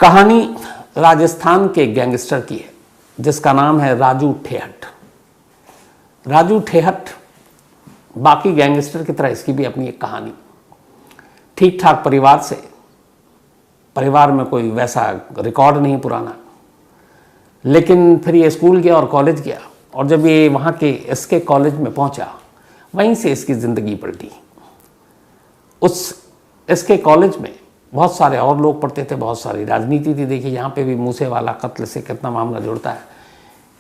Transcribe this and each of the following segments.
कहानी राजस्थान के गैंगस्टर की है जिसका नाम है राजू ठेहट। राजू ठेहट बाकी गैंगस्टर की तरह इसकी भी अपनी एक कहानी। ठीक ठाक परिवार से, परिवार में कोई वैसा रिकॉर्ड नहीं पुराना, लेकिन फिर ये स्कूल गया और कॉलेज गया, और जब ये वहाँ के एसके कॉलेज में पहुँचा वहीं से इसकी ज़िंदगी पलटी। उस एसके कॉलेज में बहुत सारे और लोग पढ़ते थे, बहुत सारी राजनीति थी। देखिए यहाँ पे भी मूसेवाला कत्ल से कितना मामला जुड़ता है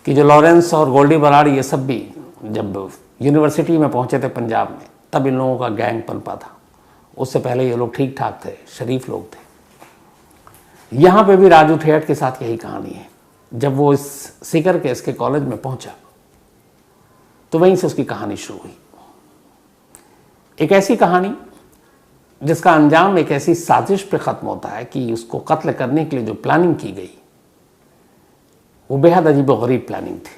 कि जो लॉरेंस और गोल्डी बराड़ ये सब भी जब यूनिवर्सिटी में पहुँचे थे पंजाब में, तब इन लोगों का गैंग पनपा था। उससे पहले ये लोग ठीक ठाक थे, शरीफ लोग थे। यहाँ पे भी राजू ठेहट के साथ यही कहानी है। जब वो इस सीकर के इसके कॉलेज में पहुँचा तो वहीं से उसकी कहानी शुरू हुई। एक ऐसी कहानी जिसका अंजाम एक ऐसी साजिश पे ख़त्म होता है कि उसको कत्ल करने के लिए जो प्लानिंग की गई वो बेहद अजीब व गरीब प्लानिंग थी।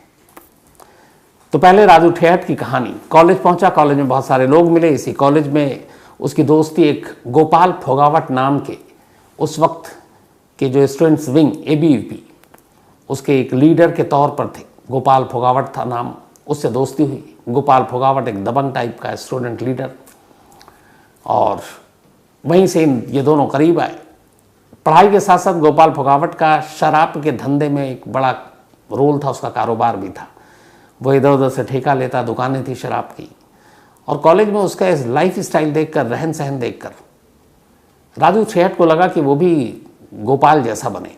तो पहले राजू ठेहट की कहानी, कॉलेज पहुंचा, कॉलेज में बहुत सारे लोग मिले। इसी कॉलेज में उसकी दोस्ती एक गोपाल फोगावट नाम के उस वक्त के जो स्टूडेंट्स विंग ABVP उसके एक लीडर के तौर पर थे, गोपाल फोगावट था नाम, उससे दोस्ती हुई। गोपाल फोगावट एक दबंग टाइप का स्टूडेंट लीडर, और वहीं से ये दोनों करीब आए। पढ़ाई के साथ साथ गोपाल फोगावट का शराब के धंधे में एक बड़ा रोल था, उसका कारोबार भी था। वो इधर उधर से ठेका लेता, दुकानें थी शराब की। और कॉलेज में उसका इस लाइफ स्टाइल देखकर, रहन सहन देखकर राजू ठेहट को लगा कि वो भी गोपाल जैसा बने,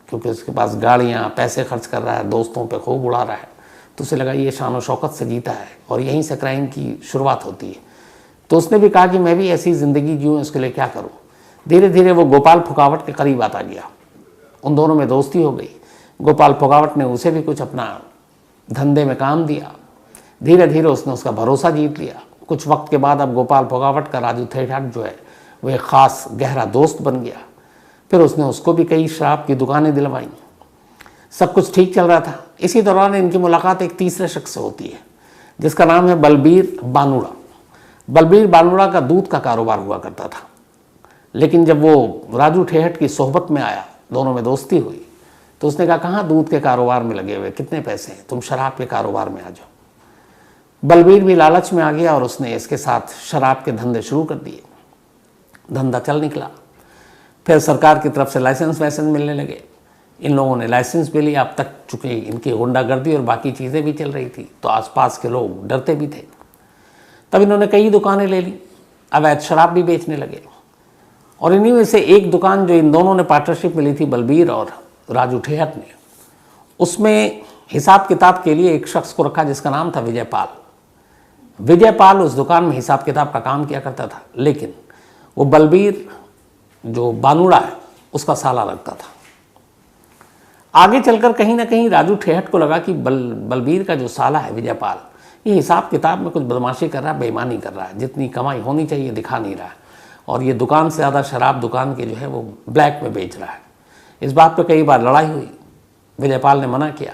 क्योंकि उसके पास गाड़ियाँ, पैसे खर्च कर रहा है, दोस्तों पे खूब उड़ा रहा है। तो उसे लगा ये शान और शौकत से जीता है और यहीं से क्राइम की शुरुआत होती है। तो उसने भी कहा कि मैं भी ऐसी ज़िंदगी जीऊँ, इसके लिए क्या करूँ। धीरे धीरे वो गोपाल फोगावट के करीब आता गया, उन दोनों में दोस्ती हो गई। गोपाल फोगावट ने उसे भी कुछ अपना धंधे में काम दिया। धीरे धीरे उसने उसका भरोसा जीत लिया। कुछ वक्त के बाद अब गोपाल फोगावट का राजू ठेहट जो है वो एक ख़ास गहरा दोस्त बन गया। फिर उसने उसको भी कई शराब की दुकानें दिलवाई। सब कुछ ठीक चल रहा था। इसी दौरान इनकी मुलाकात एक तीसरे शख्स से होती है जिसका नाम है बलबीर बानुड़ा। बलबीर बानुड़ा का दूध का कारोबार हुआ करता था, लेकिन जब वो राजू ठेहट की सोहबत में आया, दोनों में दोस्ती हुई, तो उसने कहा कहाँ दूध के कारोबार में लगे हुए, कितने पैसे हैं, तुम शराब के कारोबार में आ जाओ। बलबीर भी लालच में आ गया और उसने इसके साथ शराब के धंधे शुरू कर दिए। धंधा चल निकला। फिर सरकार की तरफ से लाइसेंस वाइसेंस मिलने लगे। इन लोगों ने लाइसेंस भी लिया। अब तक चूँकि इनकी गुंडागर्दी और बाकी चीज़ें भी चल रही थी, तो आसपास के लोग डरते भी थे। तब इन्होंने कई दुकानें ले ली, अवैध शराब भी बेचने लगे। और इन्हीं में से एक दुकान जो इन दोनों ने पार्टनरशिप में ली थी, बलबीर और राजू ठेहट ने, उसमें हिसाब किताब के लिए एक शख्स को रखा जिसका नाम था विजयपाल। विजयपाल उस दुकान में हिसाब किताब का काम किया करता था, लेकिन वो बलबीर जो बानुड़ा है उसका साला लगता था। आगे चलकर कहीं ना कहीं राजू ठेहट को लगा कि बलबीर का जो साला है विजयपाल, ये हिसाब किताब में कुछ बदमाशी कर रहा है, बेईमानी कर रहा है, जितनी कमाई होनी चाहिए दिखा नहीं रहा है, और ये दुकान से ज़्यादा शराब दुकान के जो है वो ब्लैक में बेच रहा है। इस बात पे कई बार लड़ाई हुई। विजयपाल ने मना किया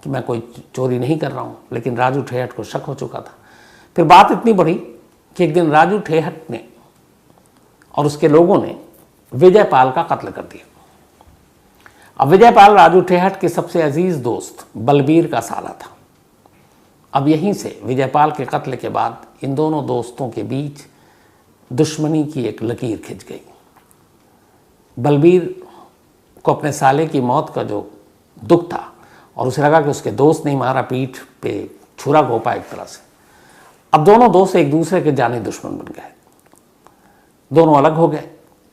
कि मैं कोई चोरी नहीं कर रहा हूँ, लेकिन राजू ठेहट को शक हो चुका था। फिर बात इतनी बढ़ी कि एक दिन राजू ठेहट ने और उसके लोगों ने विजयपाल का कत्ल कर दिया। अब विजयपाल राजू ठेहट के सबसे अजीज दोस्त बलबीर का साला था। अब यहीं से विजयपाल के कत्ल के बाद इन दोनों दोस्तों के बीच दुश्मनी की एक लकीर खिंच गई। बलबीर को अपने साले की मौत का जो दुख था, और उसे लगा कि उसके दोस्त नहीं मारा, पीठ पे छुरा घोंपा एक तरह से। अब दोनों दोस्त एक दूसरे के जानी दुश्मन बन गए। दोनों अलग हो गए।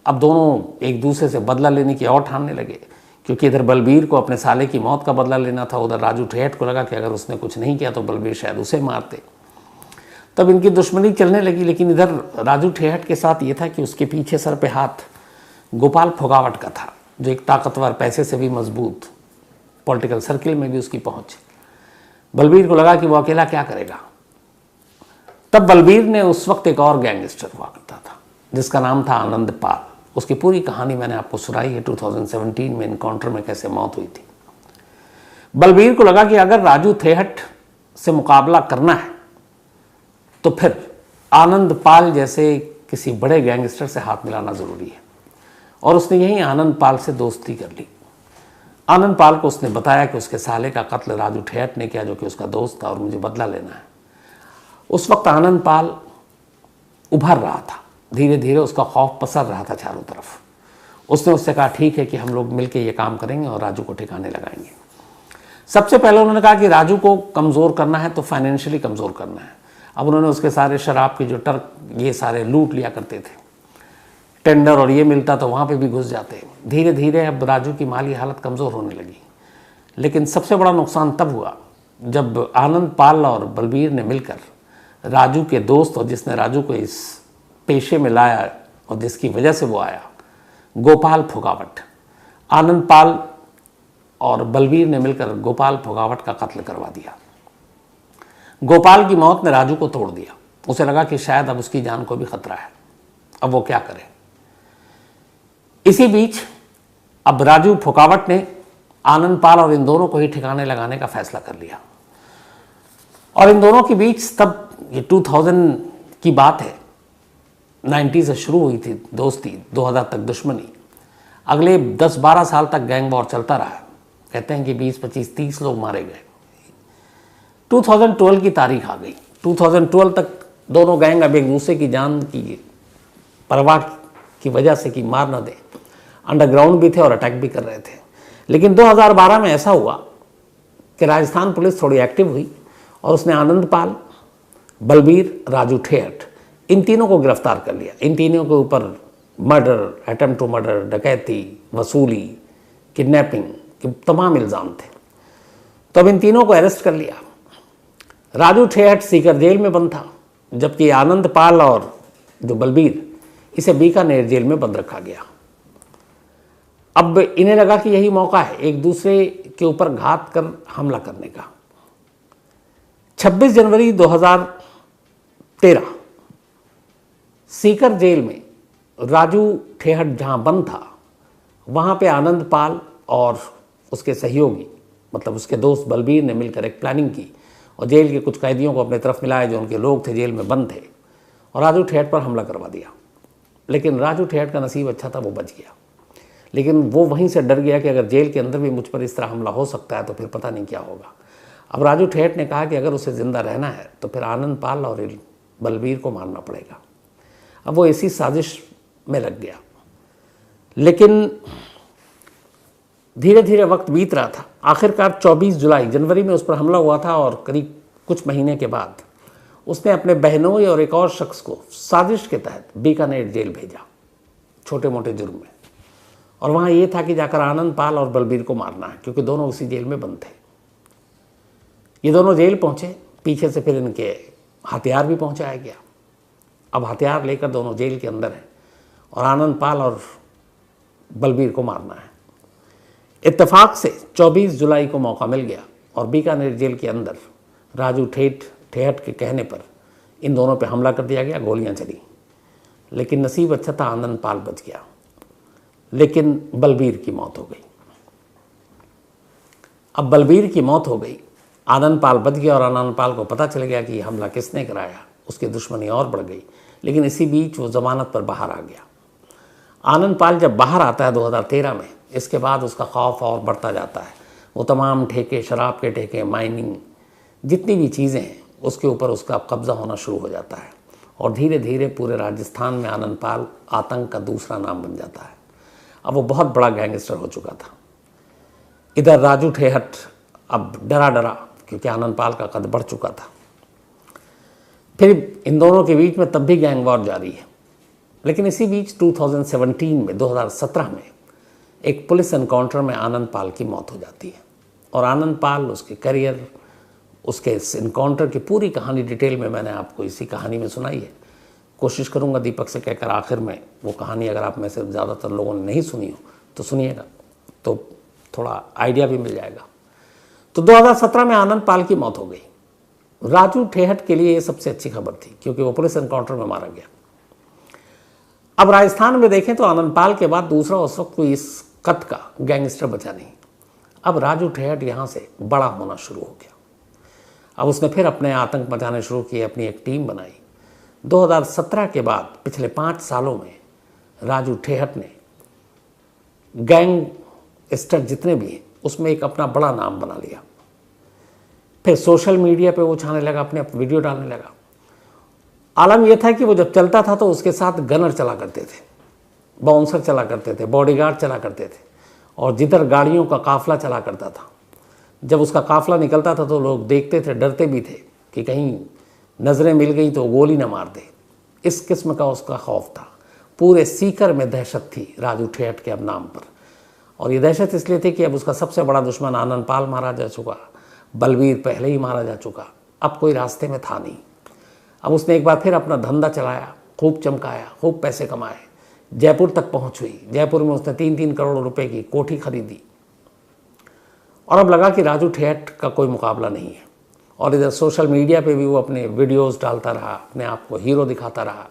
अब दोनों एक दूसरे से बदला लेने की और ठानने लगे, क्योंकि इधर बलबीर को अपने साले की मौत का बदला लेना था, उधर राजू ठेहट को लगा कि अगर उसने कुछ नहीं किया तो बलबीर शायद उसे मारते। तब इनकी दुश्मनी चलने लगी। लेकिन इधर राजू ठेहट के साथ ये था कि उसके पीछे सर पे हाथ गोपाल फोगावट का था, जो एक ताकतवर, पैसे से भी मजबूत, पॉलिटिकल सर्किल में भी उसकी पहुंच। बलबीर को लगा कि वो अकेला क्या करेगा। तब बलबीर ने उस वक्त एक और गैंगस्टर हुआ करता था जिसका नाम था आनंद पाल। उसकी पूरी कहानी मैंने आपको सुनाई है, 2017 में इनकाउंटर में कैसे मौत हुई थी। बलबीर को लगा कि अगर राजू ठेहट से मुकाबला करना है तो फिर आनंद पाल जैसे किसी बड़े गैंगस्टर से हाथ मिलाना ज़रूरी है। और उसने यहीं आनंद पाल से दोस्ती कर ली। आनंद पाल को उसने बताया कि उसके साले का कत्ल राजू ठेहट ने किया, जो कि उसका दोस्त था, और मुझे बदला लेना है। उस वक्त आनंद पाल उभर रहा था, धीरे धीरे उसका खौफ पसर रहा था चारों तरफ। उसने उससे कहा ठीक है कि हम लोग मिलकर ये काम करेंगे और राजू को ठिकाने लगाएंगे। सबसे पहले उन्होंने कहा कि राजू को कमज़ोर करना है तो फाइनेंशियली कमज़ोर करना है। अब उन्होंने उसके सारे शराब के जो ट्रक ये सारे लूट लिया करते थे, टेंडर और ये मिलता तो वहाँ पे भी घुस जाते। धीरे धीरे अब राजू की माली हालत कमज़ोर होने लगी। लेकिन सबसे बड़ा नुकसान तब हुआ जब आनंद पाल और बलबीर ने मिलकर राजू के दोस्त, और जिसने राजू को इस पेशे में लाया और जिसकी वजह से वो आया, गोपाल फोगावट, आनंद पाल और बलबीर ने मिलकर गोपाल फोगावट का कत्ल करवा दिया। गोपाल की मौत ने राजू को तोड़ दिया। उसे लगा कि शायद अब उसकी जान को भी खतरा है, अब वो क्या करे। इसी बीच अब राजू फोगावट ने आनंद पाल और इन दोनों को ही ठिकाने लगाने का फैसला कर लिया। और इन दोनों के बीच तब ये 2000 की बात है, 90 से शुरू हुई थी दोस्ती, 2000 तक दुश्मनी, अगले 10-12 साल तक गैंग वॉर चलता रहा। कहते हैं कि 20, 25, 30 लोग मारे गए। 2012 की तारीख आ गई। 2012 तक दोनों गैंग अब एक दूसरे की जान की परवाह की वजह से कि मार न दे, अंडरग्राउंड भी थे और अटैक भी कर रहे थे। लेकिन 2012 में ऐसा हुआ कि राजस्थान पुलिस थोड़ी एक्टिव हुई और उसने आनंद पाल, बलबीर, राजू ठेहट, इन तीनों को गिरफ्तार कर लिया। इन तीनों के ऊपर मर्डर, अटेम्प्ट टू मर्डर, डकैती, वसूली, किडनैपिंग के तमाम इल्ज़ाम थे। तो अब इन तीनों को अरेस्ट कर लिया। राजू ठेहट सीकर जेल में बंद था, जबकि आनंद पाल और जो बलबीर, इसे बीकानेर जेल में बंद रखा गया। अब इन्हें लगा कि यही मौका है एक दूसरे के ऊपर घात कर हमला करने का। 26 जनवरी 2013 सीकर जेल में राजू ठेहट जहां बंद था, वहां पे आनंद पाल और उसके सहयोगी, मतलब उसके दोस्त बलबीर ने मिलकर एक प्लानिंग की और जेल के कुछ कैदियों को अपने तरफ मिलाया जो उनके लोग थे, जेल में बंद थे, और राजू ठेहट पर हमला करवा दिया। लेकिन राजू ठेहट का नसीब अच्छा था, वो बच गया। लेकिन वो वहीं से डर गया कि अगर जेल के अंदर भी मुझ पर इस तरह हमला हो सकता है तो फिर पता नहीं क्या होगा। अब राजू ठेहट ने कहा कि अगर उसे ज़िंदा रहना है तो फिर आनंद पाल और बलबीर को मारना पड़ेगा। अब वो इसी साजिश में लग गया। लेकिन धीरे धीरे वक्त बीत रहा था। आखिरकार 24 जुलाई, जनवरी में उस पर हमला हुआ था और करीब कुछ महीने के बाद उसने अपने बहनोई और एक और शख्स को साजिश के तहत बीकानेर जेल भेजा, छोटे मोटे जुर्म में। और वहाँ ये था कि जाकर आनंद पाल और बलबीर को मारना है, क्योंकि दोनों उसी जेल में बंद थे। ये दोनों जेल पहुँचे, पीछे से फिर इनके हथियार भी पहुँचाया गया। अब हथियार लेकर दोनों जेल के अंदर हैं और आनंद पाल और बलबीर को मारना है। इत्तेफाक से 24 जुलाई को मौका मिल गया और बीकानेर जेल के अंदर राजू ठेहट के कहने पर इन दोनों पे हमला कर दिया गया, गोलियां चली। लेकिन नसीब अच्छा था, आनंद पाल बच गया, लेकिन बलबीर की मौत हो गई। अब बलबीर की मौत हो गई, आनंद पाल बच गया और आनंद पाल को पता चल गया कि हमला किसने कराया। उसकी दुश्मनी और बढ़ गई। लेकिन इसी बीच वो ज़मानत पर बाहर आ गया। आनंद पाल जब बाहर आता है 2013 में, इसके बाद उसका खौफ और बढ़ता जाता है। वो तमाम ठेके, शराब के ठेके, माइनिंग, जितनी भी चीज़ें हैं उसके ऊपर उसका कब्ज़ा होना शुरू हो जाता है और धीरे धीरे पूरे राजस्थान में आनंद पाल आतंक का दूसरा नाम बन जाता है। अब वो बहुत बड़ा गैंगस्टर हो चुका था। इधर राजू ठेहट अब डरा क्योंकि आनंद पाल का कद बढ़ चुका था। फिर इन दोनों के बीच में तब भी गैंग वॉर जारी है। लेकिन इसी बीच 2017 में 2017 में एक पुलिस एनकाउंटर में आनंद पाल की मौत हो जाती है और आनंद पाल, उसके करियर, उसके इस एनकाउंटर की पूरी कहानी डिटेल में मैंने आपको इसी कहानी में सुनाई है। कोशिश करूंगा दीपक से कहकर आखिर में वो कहानी, अगर आप में से ज़्यादातर लोगों ने नहीं सुनी हो तो सुनिएगा, तो थोड़ा आइडिया भी मिल जाएगा। तो 2017 में आनंद पाल की मौत हो गई। राजू ठेहट के लिए ये सबसे अच्छी खबर थी क्योंकि वो पुलिस एनकाउंटर में मारा गया। अब राजस्थान में देखें तो आनंद पाल के बाद दूसरा उस वक्त कोई इस कद का गैंगस्टर बचा नहीं। अब राजू ठेहट यहाँ से बड़ा होना शुरू हो गया। अब उसने फिर अपने आतंक मचाने शुरू किए, अपनी एक टीम बनाई। 2017 के बाद पिछले 5 सालों में राजू ठेहट ने गैंगस्टर जितने भी हैं उसमें एक अपना बड़ा नाम बना लिया। फिर सोशल मीडिया पे वो छाने लगा, अपने वीडियो डालने लगा। आलम यह था कि वो जब चलता था तो उसके साथ गनर चला करते थे, बाउंसर चला करते थे, बॉडीगार्ड चला करते थे, और जिधर गाड़ियों का काफिला चला करता था, जब उसका काफिला निकलता था तो लोग देखते थे, डरते भी थे कि कहीं नज़रें मिल गई तो गोली न मार दे। इस किस्म का उसका खौफ था। पूरे सीकर में दहशत थी राजू ठेहट के अब नाम पर। और ये दहशत इसलिए थी कि अब उसका सबसे बड़ा दुश्मन आनंद पाल मारा जा चुका, बलवीर पहले ही मारा जा चुका, अब कोई रास्ते में था नहीं। अब उसने एक बार फिर अपना धंधा चलाया, खूब चमकाया, खूब पैसे कमाए, जयपुर तक पहुंच हुई। जयपुर में उसने 3-3 करोड़ रुपए की कोठी खरीदी और अब लगा कि राजू ठेहट का कोई मुकाबला नहीं है। और इधर सोशल मीडिया पे भी वो अपने वीडियोस डालता रहा, अपने आप को हीरो दिखाता रहा।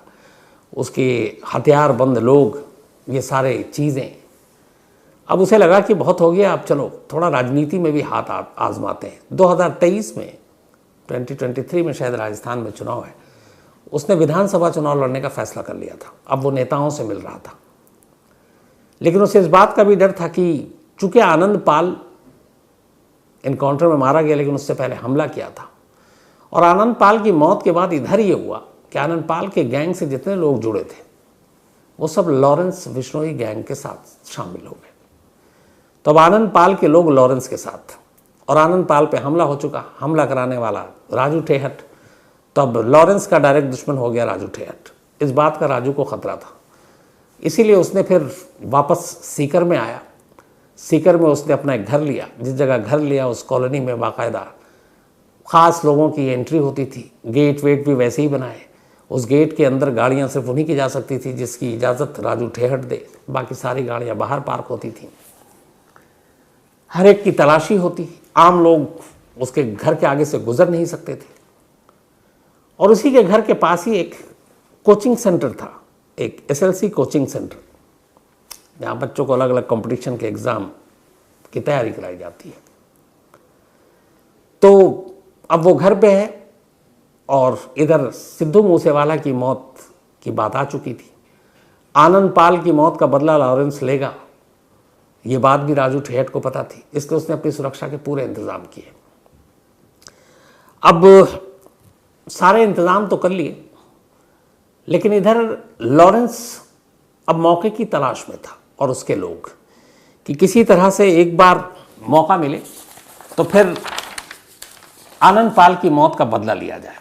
उसके हथियारबंद लोग, ये सारे चीज़ें, अब उसे लगा कि बहुत हो गया, अब चलो थोड़ा राजनीति में भी हाथ आजमाते हैं। 2023 में 2023 में शायद राजस्थान में चुनाव है, उसने विधानसभा चुनाव लड़ने का फैसला कर लिया था। अब वो नेताओं से मिल रहा था, लेकिन उसे इस बात का भी डर था कि चूंकि आनंद पाल इनकाउंटर में मारा गया, लेकिन उससे पहले हमला किया था। और आनंद पाल की मौत के बाद इधर ये हुआ कि आनंद पाल के गैंग से जितने लोग जुड़े थे वो सब लॉरेंस बिश्नोई गैंग के साथ शामिल हो गए। तो अब आनंद पाल के लोग लॉरेंस के साथ, और आनंद पाल पे हमला हो चुका, हमला कराने वाला राजू ठेहट, तो अब लॉरेंस का डायरेक्ट दुश्मन हो गया राजू ठेहट। इस बात का राजू को खतरा था, इसीलिए उसने फिर वापस सीकर में आया। सीकर में उसने अपना एक घर लिया। जिस जगह घर लिया उस कॉलोनी में बाकायदा ख़ास लोगों की एंट्री होती थी, गेट वेट भी वैसे ही बनाए। उस गेट के अंदर गाड़ियां सिर्फ उन्हीं की जा सकती थी जिसकी इजाज़त राजू ठेहट दे, बाकी सारी गाड़ियां बाहर पार्क होती थीं। हर एक की तलाशी होती, आम लोग उसके घर के आगे से गुजर नहीं सकते थे। और उसी के घर के पास ही एक कोचिंग सेंटर था, एक SLC कोचिंग सेंटर, जहाँ बच्चों को अलग अलग कंपटीशन के एग्ज़ाम की तैयारी कराई जाती है। तो अब वो घर पे है और इधर सिद्धू मूसेवाला की मौत की बात आ चुकी थी। आनंद पाल की मौत का बदला लॉरेंस लेगा, ये बात भी राजू ठेहट को पता थी, इसलिए उसने अपनी सुरक्षा के पूरे इंतजाम किए। अब सारे इंतजाम तो कर लिए, लेकिन इधर लॉरेंस अब मौके की तलाश में था और उसके लोग, कि किसी तरह से एक बार मौका मिले तो फिर आनंद पाल की मौत का बदला लिया जाए।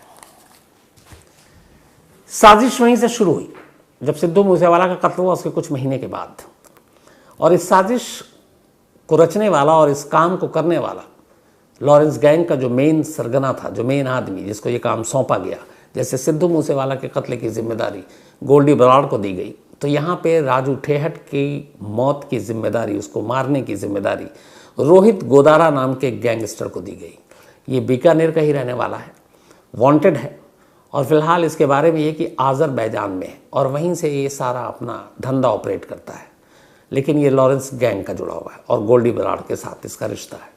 साजिश वहीं से शुरू हुई जब सिद्धू मूसेवाला का कत्ल हुआ उसके कुछ महीने के बाद। और इस साजिश को रचने वाला और इस काम को करने वाला लॉरेंस गैंग का जो मेन सरगना था, जो मेन आदमी जिसको ये काम सौंपा गया, जैसे सिद्धू मूसेवाला के कत्ल की जिम्मेदारी गोल्डी बराड़ को दी गई, तो यहाँ पे राजू ठेहट की मौत की जिम्मेदारी, उसको मारने की जिम्मेदारी रोहित गोदारा नाम के गैंगस्टर को दी गई। ये बीकानेर का ही रहने वाला है, वांटेड है, और फिलहाल इसके बारे में ये कि आज़रबैजान में है और वहीं से ये सारा अपना धंधा ऑपरेट करता है। लेकिन ये लॉरेंस गैंग का जुड़ा हुआ है और गोल्डी बराड़ के साथ इसका रिश्ता है।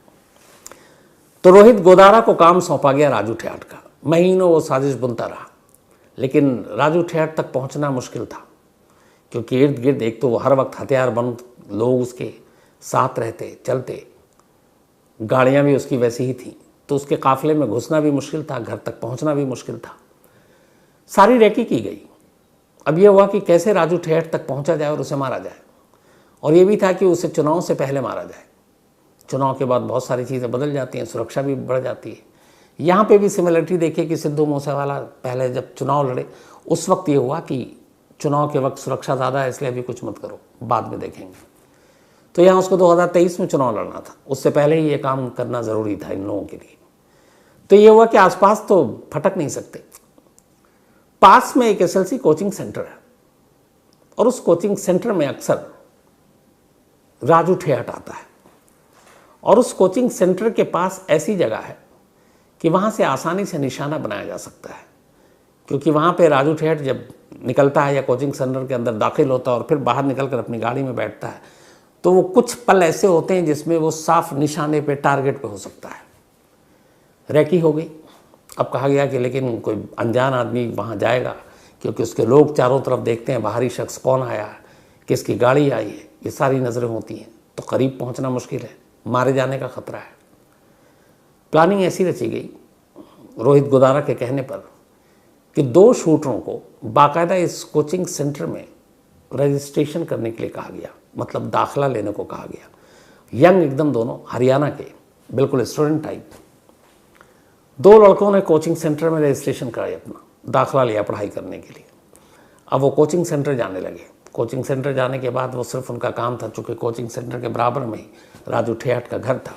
तो रोहित गोदारा को काम सौंपा गया राजू ठेहट का। महीनों वो साजिश बुनता रहा, लेकिन राजू ठेहट तक पहुंचना मुश्किल था, क्योंकि इर्द गिर्द एक तो वो हर वक्त हथियारबंद लोग उसके साथ रहते, चलते, गाड़ियाँ भी उसकी वैसी ही थी, तो उसके काफिले में घुसना भी मुश्किल था, घर तक पहुंचना भी मुश्किल था। सारी रेकी की गई। अब यह हुआ कि कैसे राजू ठेहट तक पहुंचा जाए और उसे मारा जाए, और ये भी था कि उसे चुनाव से पहले मारा जाए। चुनाव के बाद बहुत सारी चीज़ें बदल जाती हैं, सुरक्षा भी बढ़ जाती है। यहाँ पे भी सिमिलरिटी देखिए कि सिद्धू मूसेवाला पहले जब चुनाव लड़े उस वक्त ये हुआ कि चुनाव के वक्त सुरक्षा ज़्यादा है इसलिए अभी कुछ मत करो, बाद में देखेंगे। तो यहाँ उसको 2023 में चुनाव लड़ना था, उससे पहले ही ये काम करना ज़रूरी था इन लोगों के लिए। तो ये हुआ कि आसपास तो फटक नहीं सकते। पास में एक SLC कोचिंग सेंटर है और उस कोचिंग सेंटर में अक्सर राजू ठेहट आता है, और उस कोचिंग सेंटर के पास ऐसी जगह है कि वहाँ से आसानी से निशाना बनाया जा सकता है, क्योंकि वहाँ पे राजू ठेहट जब निकलता है या कोचिंग सेंटर के अंदर दाखिल होता है और फिर बाहर निकलकर अपनी गाड़ी में बैठता है, तो वो कुछ पल ऐसे होते हैं जिसमें वो साफ निशाने पे, टारगेट पे हो सकता है। रैकी हो गई। अब कहा गया कि लेकिन कोई अनजान आदमी वहाँ जाएगा, क्योंकि उसके लोग चारों तरफ देखते हैं बाहरी शख्स कौन आया है, किसकी गाड़ी आई है, ये सारी नज़रें होती हैं तो करीब पहुंचना मुश्किल है, मारे जाने का खतरा है। प्लानिंग ऐसी रची गई रोहित गोदारा के कहने पर कि 2 शूटरों को बाकायदा इस कोचिंग सेंटर में रजिस्ट्रेशन करने के लिए कहा गया, मतलब दाखिला लेने को कहा गया। यंग एकदम दोनों, हरियाणा के, बिल्कुल स्टूडेंट टाइप। 2 लड़कों ने कोचिंग सेंटर में रजिस्ट्रेशन कराया, अपना दाखिला लिया पढ़ाई करने के लिए। अब वो कोचिंग सेंटर जाने लगे। कोचिंग सेंटर जाने के बाद वो सिर्फ उनका काम था, चूँकि कोचिंग सेंटर के बराबर में ही राजू ठेहट का घर था,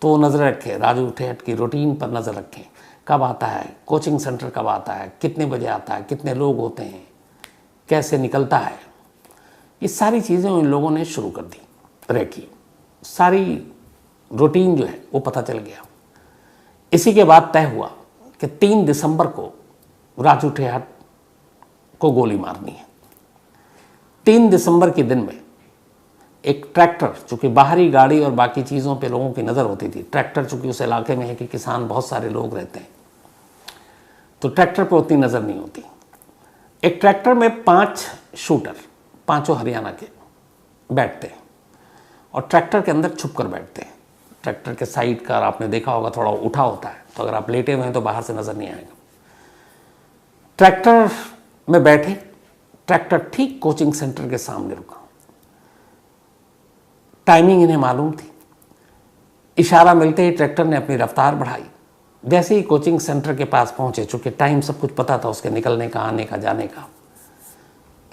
तो वो नज़र रखें, राजू ठेहट की रूटीन पर नज़र रखें, कब आता है कोचिंग सेंटर, कब आता है, कितने बजे आता है, कितने लोग होते हैं, कैसे निकलता है। ये सारी चीज़ें उन लोगों ने शुरू कर दी, रखी, सारी रूटीन जो है वो पता चल गया। इसी के बाद तय हुआ कि 3 दिसंबर को राजू ठेहट को गोली मारनी है। 3 दिसंबर के दिन में एक ट्रैक्टर, चूँकि बाहरी गाड़ी और बाकी चीज़ों पे लोगों की नज़र होती थी, ट्रैक्टर चूँकि उस इलाके में है कि किसान बहुत सारे लोग रहते हैं, तो ट्रैक्टर पर उतनी नज़र नहीं होती। एक ट्रैक्टर में 5 शूटर, 5 हरियाणा के बैठते हैं और ट्रैक्टर के अंदर छुप कर बैठते हैं। ट्रैक्टर के साइड का आपने देखा होगा थोड़ा उठा होता है, तो अगर आप लेटे हुए हैं तो बाहर से नज़र नहीं आएगा। ट्रैक्टर में बैठे, ट्रैक्टर ठीक कोचिंग सेंटर के सामने रुका। टाइमिंग इन्हें मालूम थी। इशारा मिलते ही ट्रैक्टर ने अपनी रफ्तार बढ़ाई। जैसे ही कोचिंग सेंटर के पास पहुंचे, चूँकि टाइम सब कुछ पता था उसके निकलने का, आने का, जाने का,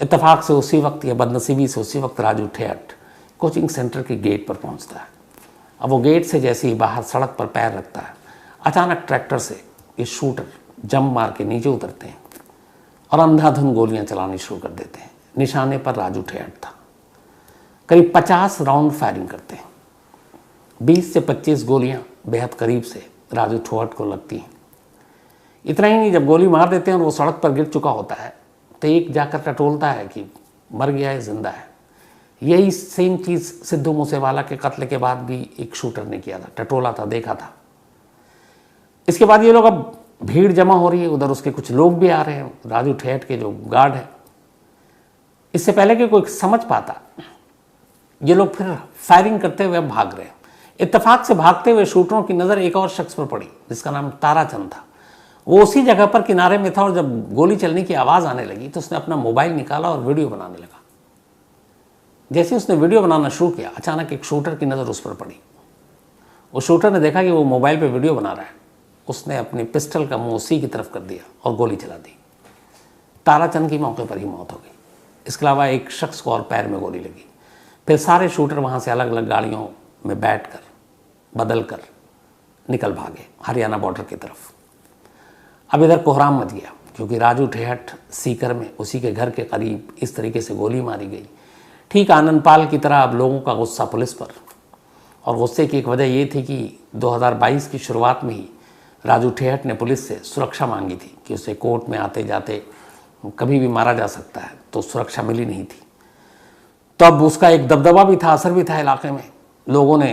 इत्तेफाक से उसी वक्त या बदनसीबी से उसी वक्त राजू ठेहट कोचिंग सेंटर के गेट पर पहुंचता है। अब वो गेट से जैसे ही बाहर सड़क पर पैर रखता है, अचानक ट्रैक्टर से ये शूटर जंप मार के नीचे उतरते हैं और अंधाधुंध गोलियां चलानी शुरू कर देते हैं। निशाने पर राजू ठेहट था। करीब 50 राउंड फायरिंग करते हैं। 20 से 25 गोलियां बेहद करीब से राजू ठेहट को लगती हैं। इतना ही नहीं, जब गोली मार देते हैं और वो सड़क पर गिर चुका होता है तो एक जाकर टटोलता है कि मर गया है, जिंदा है। यही सेम चीज़ सिद्धू मूसेवाला के कत्ल के बाद भी एक शूटर ने किया था, टटोला था, देखा था। इसके बाद ये लोग, अब भीड़ जमा हो रही है, उधर उसके कुछ लोग भी आ रहे हैं, राजू ठेहट के जो गार्ड है। इससे पहले कि कोई समझ पाता, ये लोग फिर फायरिंग करते हुए भाग रहे हैं। इत्तेफाक से भागते हुए शूटरों की नज़र एक और शख्स पर पड़ी जिसका नाम ताराचंद था। वो उसी जगह पर किनारे में था और जब गोली चलने की आवाज़ आने लगी तो उसने अपना मोबाइल निकाला और वीडियो बनाने लगा। जैसे उसने वीडियो बनाना शुरू किया, अचानक एक शूटर की नज़र उस पर पड़ी। उस शूटर ने देखा कि वो मोबाइल पे वीडियो बना रहा है। उसने अपनी पिस्टल का मुंह उसी की तरफ कर दिया और गोली चला दी। ताराचंद की मौके पर ही मौत हो गई। इसके अलावा एक शख्स को और पैर में गोली लगी। फिर सारे शूटर वहाँ से अलग अलग गाड़ियों में बैठकर, बदल कर निकल भागे हरियाणा बॉर्डर की तरफ। अब इधर कोहराम मच गया क्योंकि राजू ठेहट सीकर में उसी के घर के करीब इस तरीके से गोली मारी गई। ठीक आनंदपाल की तरह अब लोगों का गुस्सा पुलिस पर, और गुस्से की एक वजह ये थी कि 2022 की शुरुआत में ही राजू ठेहट ने पुलिस से सुरक्षा मांगी थी कि उसे कोर्ट में आते जाते कभी भी मारा जा सकता है, तो सुरक्षा मिली नहीं थी। तो अब उसका एक दबदबा भी था, असर भी था इलाके में। लोगों ने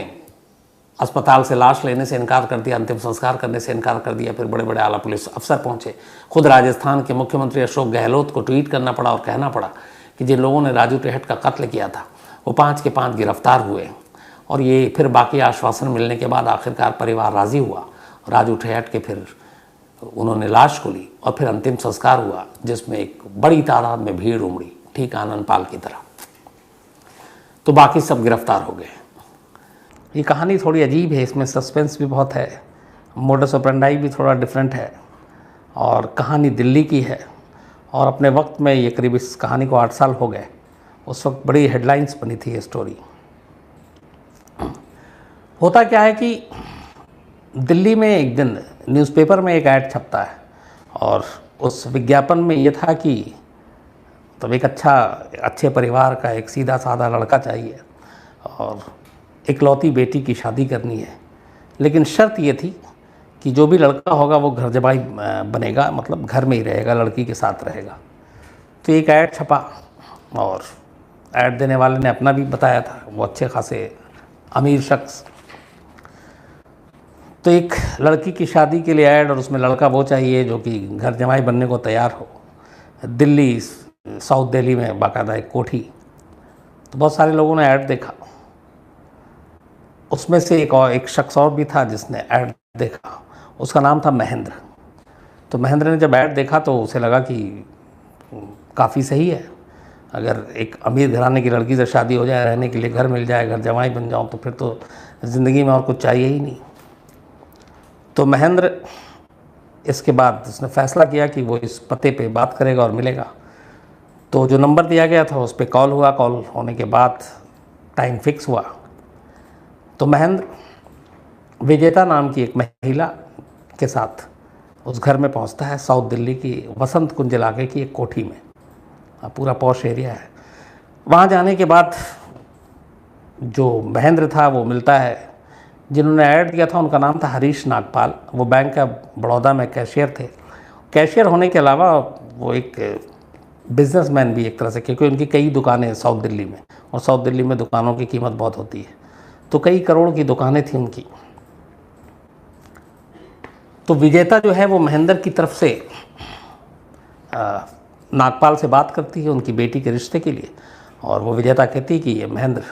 अस्पताल से लाश लेने से इनकार कर दिया, अंतिम संस्कार करने से इनकार कर दिया। फिर बड़े बड़े आला पुलिस अफसर पहुंचे। खुद राजस्थान के मुख्यमंत्री अशोक गहलोत को ट्वीट करना पड़ा और कहना पड़ा कि जिन लोगों ने राजू ठेहट का कत्ल किया था वो 5 के 5 गिरफ्तार हुए। और ये फिर बाकी आश्वासन मिलने के बाद आखिरकार परिवार राज़ी हुआ। राजू ठेहट के फिर उन्होंने लाश को ली और फिर अंतिम संस्कार हुआ, जिसमें एक बड़ी तादाद में भीड़ उमड़ी, ठीक आनंदपाल की तरह। तो बाकी सब गिरफ्तार हो गए। ये कहानी थोड़ी अजीब है, इसमें सस्पेंस भी बहुत है, मोडस ऑपरेंडाई भी थोड़ा डिफरेंट है, और कहानी दिल्ली की है। और अपने वक्त में ये करीब, इस कहानी को 8 साल हो गए, उस वक्त बड़ी हेडलाइंस बनी थी ये स्टोरी। होता क्या है कि दिल्ली में एक दिन न्यूज़पेपर में एक ऐड छपता है और उस विज्ञापन में ये था कि तब एक अच्छे परिवार का एक सीधा साधा लड़का चाहिए और इकलौती बेटी की शादी करनी है, लेकिन शर्त ये थी कि जो भी लड़का होगा वो घर जमाई बनेगा, मतलब घर में ही रहेगा, लड़की के साथ रहेगा। तो एक ऐड छपा और ऐड देने वाले ने अपना भी बताया था, वो अच्छे खासे अमीर शख्स। तो एक लड़की की शादी के लिए ऐड, और उसमें लड़का वो चाहिए जो कि घर जमाई बनने को तैयार हो। दिल्ली, साउथ दिल्ली में बाकायदा एक कोठी। तो बहुत सारे लोगों ने ऐड देखा। उसमें से एक शख्स और भी था जिसने ऐड देखा, उसका नाम था महेंद्र। तो महेंद्र ने जब ऐड देखा तो उसे लगा कि काफ़ी सही है, अगर एक अमीर घराने की लड़की से शादी हो जाए, रहने के लिए घर मिल जाए, घर जमाई बन जाऊँ, तो फिर तो ज़िंदगी में और कुछ चाहिए ही नहीं। तो महेंद्र इसके बाद उसने फ़ैसला किया कि वो इस पते पे बात करेगा और मिलेगा। तो जो नंबर दिया गया था उस पर कॉल हुआ। कॉल होने के बाद टाइम फिक्स हुआ। तो महेंद्र विजेता नाम की एक महिला के साथ उस घर में पहुंचता है, साउथ दिल्ली की वसंत कुंज इलाके की एक कोठी में। पूरा पॉश एरिया है। वहाँ जाने के बाद जो महेंद्र था वो मिलता है। जिन्होंने ऐड दिया था उनका नाम था हरीश नागपाल। वो बैंक ऑफ बड़ौदा में कैशियर थे। कैशियर होने के अलावा वो एक बिजनेसमैन भी एक तरह से, क्योंकि उनकी कई दुकानें साउथ दिल्ली में, और साउथ दिल्ली में दुकानों की कीमत बहुत होती है, तो कई करोड़ की दुकानें थी उनकी। तो विजेता जो है वो महेंद्र की तरफ से नागपाल से बात करती है उनकी बेटी के रिश्ते के लिए, और वो विजेता कहती है कि ये महेंद्र,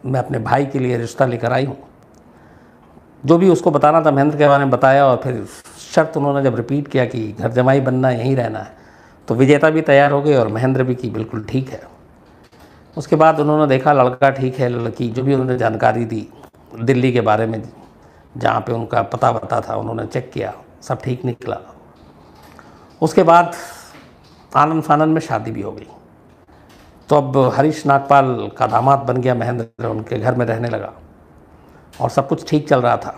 मैं अपने भाई के लिए रिश्ता लेकर आई हूँ। जो भी उसको बताना था महेंद्र के बारे में बताया, और फिर शर्त उन्होंने जब रिपीट किया कि घर जमाई बनना है, यहीं रहना है, तो विजेता भी तैयार हो गई और महेंद्र भी कि बिल्कुल ठीक है। उसके बाद उन्होंने देखा लड़का ठीक है, लड़की, जो भी उन्होंने जानकारी दी दिल्ली के बारे में, जहाँ पे उनका पता बता था, उन्होंने चेक किया, सब ठीक निकला। उसके बाद आनंद फानंद में शादी भी हो गई। तो अब हरीश नागपाल का दामाद बन गया महेंद्र, उनके घर में रहने लगा और सब कुछ ठीक चल रहा था।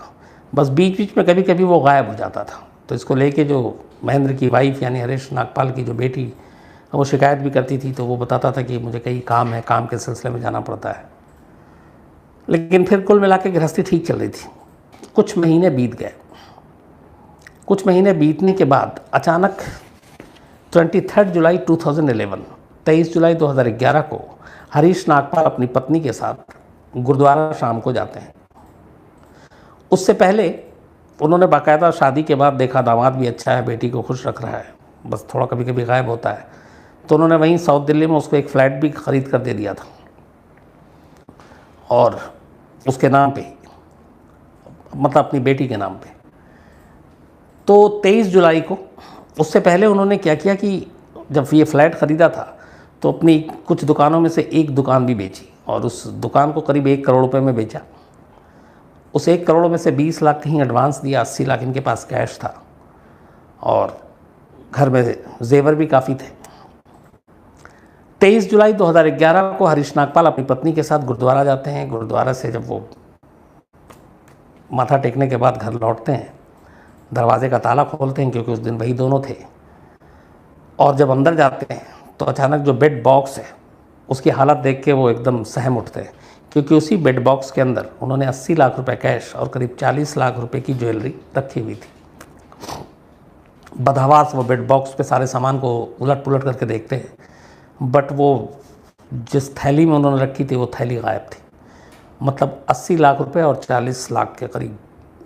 बस बीच बीच में कभी कभी वो गायब हो जाता था। तो इसको लेके जो महेंद्र की वाइफ यानी हरीश नागपाल की जो बेटी, वो शिकायत भी करती थी। तो वो बताता था कि मुझे कई काम है, काम के सिलसिले में जाना पड़ता है। लेकिन फिर कुल मिला के गृहस्थी ठीक चल रही थी। कुछ महीने बीत गए। कुछ महीने बीतने के बाद अचानक 23 जुलाई 2011, 23 जुलाई 2011 को हरीश नागपाल अपनी पत्नी के साथ गुरुद्वारा शाम को जाते हैं। उससे पहले उन्होंने बाकायदा शादी के बाद देखा दामाद भी अच्छा है, बेटी को खुश रख रहा है, बस थोड़ा कभी कभी गायब होता है। तो उन्होंने वहीं साउथ दिल्ली में उसको एक फ्लैट भी ख़रीद कर दे दिया था, और उसके नाम पे, मतलब अपनी बेटी के नाम पे। तो 23 जुलाई को, उससे पहले उन्होंने क्या किया कि जब ये फ्लैट ख़रीदा था तो अपनी कुछ दुकानों में से एक दुकान भी बेची, और उस दुकान को करीब 1 करोड़ रुपए में बेचा। उस 1 करोड़ में से 20 लाख कहीं एडवांस दिया, 80 लाख इनके पास कैश था, और घर में जेवर भी काफ़ी थे। 23 जुलाई 2011 को हरीश नागपाल अपनी पत्नी के साथ गुरुद्वारा जाते हैं। गुरुद्वारा से जब वो माथा टेकने के बाद घर लौटते हैं, दरवाजे का ताला खोलते हैं, क्योंकि उस दिन वही दोनों थे। और जब अंदर जाते हैं तो अचानक जो बेड बॉक्स है उसकी हालत देख के वो एकदम सहम उठते हैं, क्योंकि उसी बेड बॉक्स के अंदर उन्होंने 80 लाख रुपए कैश और करीब 40 लाख रुपए की ज्वेलरी रखी हुई थी। बदहवास वो बेड बॉक्स पे सारे सामान को उलट पुलट करके देखते हैं, बट वो जिस थैली में उन्होंने रखी थी वो थैली गायब थी। मतलब 80 लाख रुपए और 40 लाख के करीब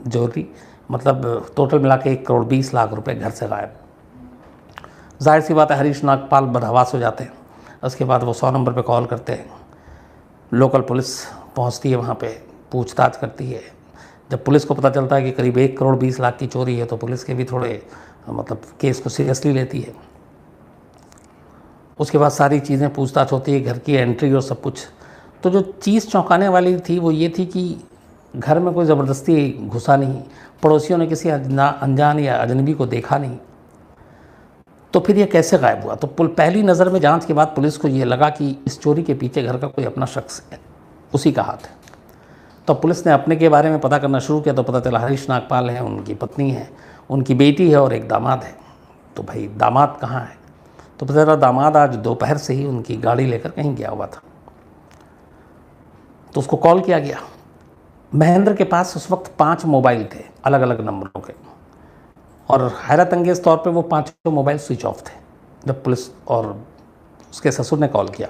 ज्वेलरी, मतलब टोटल मिला के 1 करोड़ 20 लाख रुपए घर से गायब। जाहिर सी बात है हरीश नागपाल बदहवास हो जाते हैं। उसके बाद वो 100 नंबर पे कॉल करते हैं। लोकल पुलिस पहुंचती है वहाँ पे, पूछताछ करती है। जब पुलिस को पता चलता है कि करीब 1 करोड़ 20 लाख की चोरी है, तो पुलिस के भी थोड़े मतलब केस को सीरियसली लेती है। उसके बाद सारी चीज़ें पूछताछ होती है, घर की एंट्री और सब कुछ। तो जो चीज़ चौंकाने वाली थी वो ये थी कि घर में कोई ज़बरदस्ती घुसा नहीं, पड़ोसियों ने किसी अनजान या अजनबी को देखा नहीं। तो फिर ये कैसे गायब हुआ? तो पहली नज़र में जांच के बाद पुलिस को ये लगा कि इस चोरी के पीछे घर का कोई अपना शख्स है, उसी का हाथ है। तो पुलिस ने अपने के बारे में पता करना शुरू किया। तो पता चला हरीश नागपाल हैं, उनकी पत्नी है, उनकी बेटी है और एक दामाद है। तो भाई दामाद कहाँ है? तो पता चला दामाद आज दोपहर से ही उनकी गाड़ी लेकर कहीं गया हुआ था। तो उसको कॉल किया गया। महेंद्र के पास उस वक्त 5 मोबाइल थे अलग अलग नंबरों के, और हैरत अंगेज तौर पे वो 5 मोबाइल स्विच ऑफ थे जब पुलिस और उसके ससुर ने कॉल किया।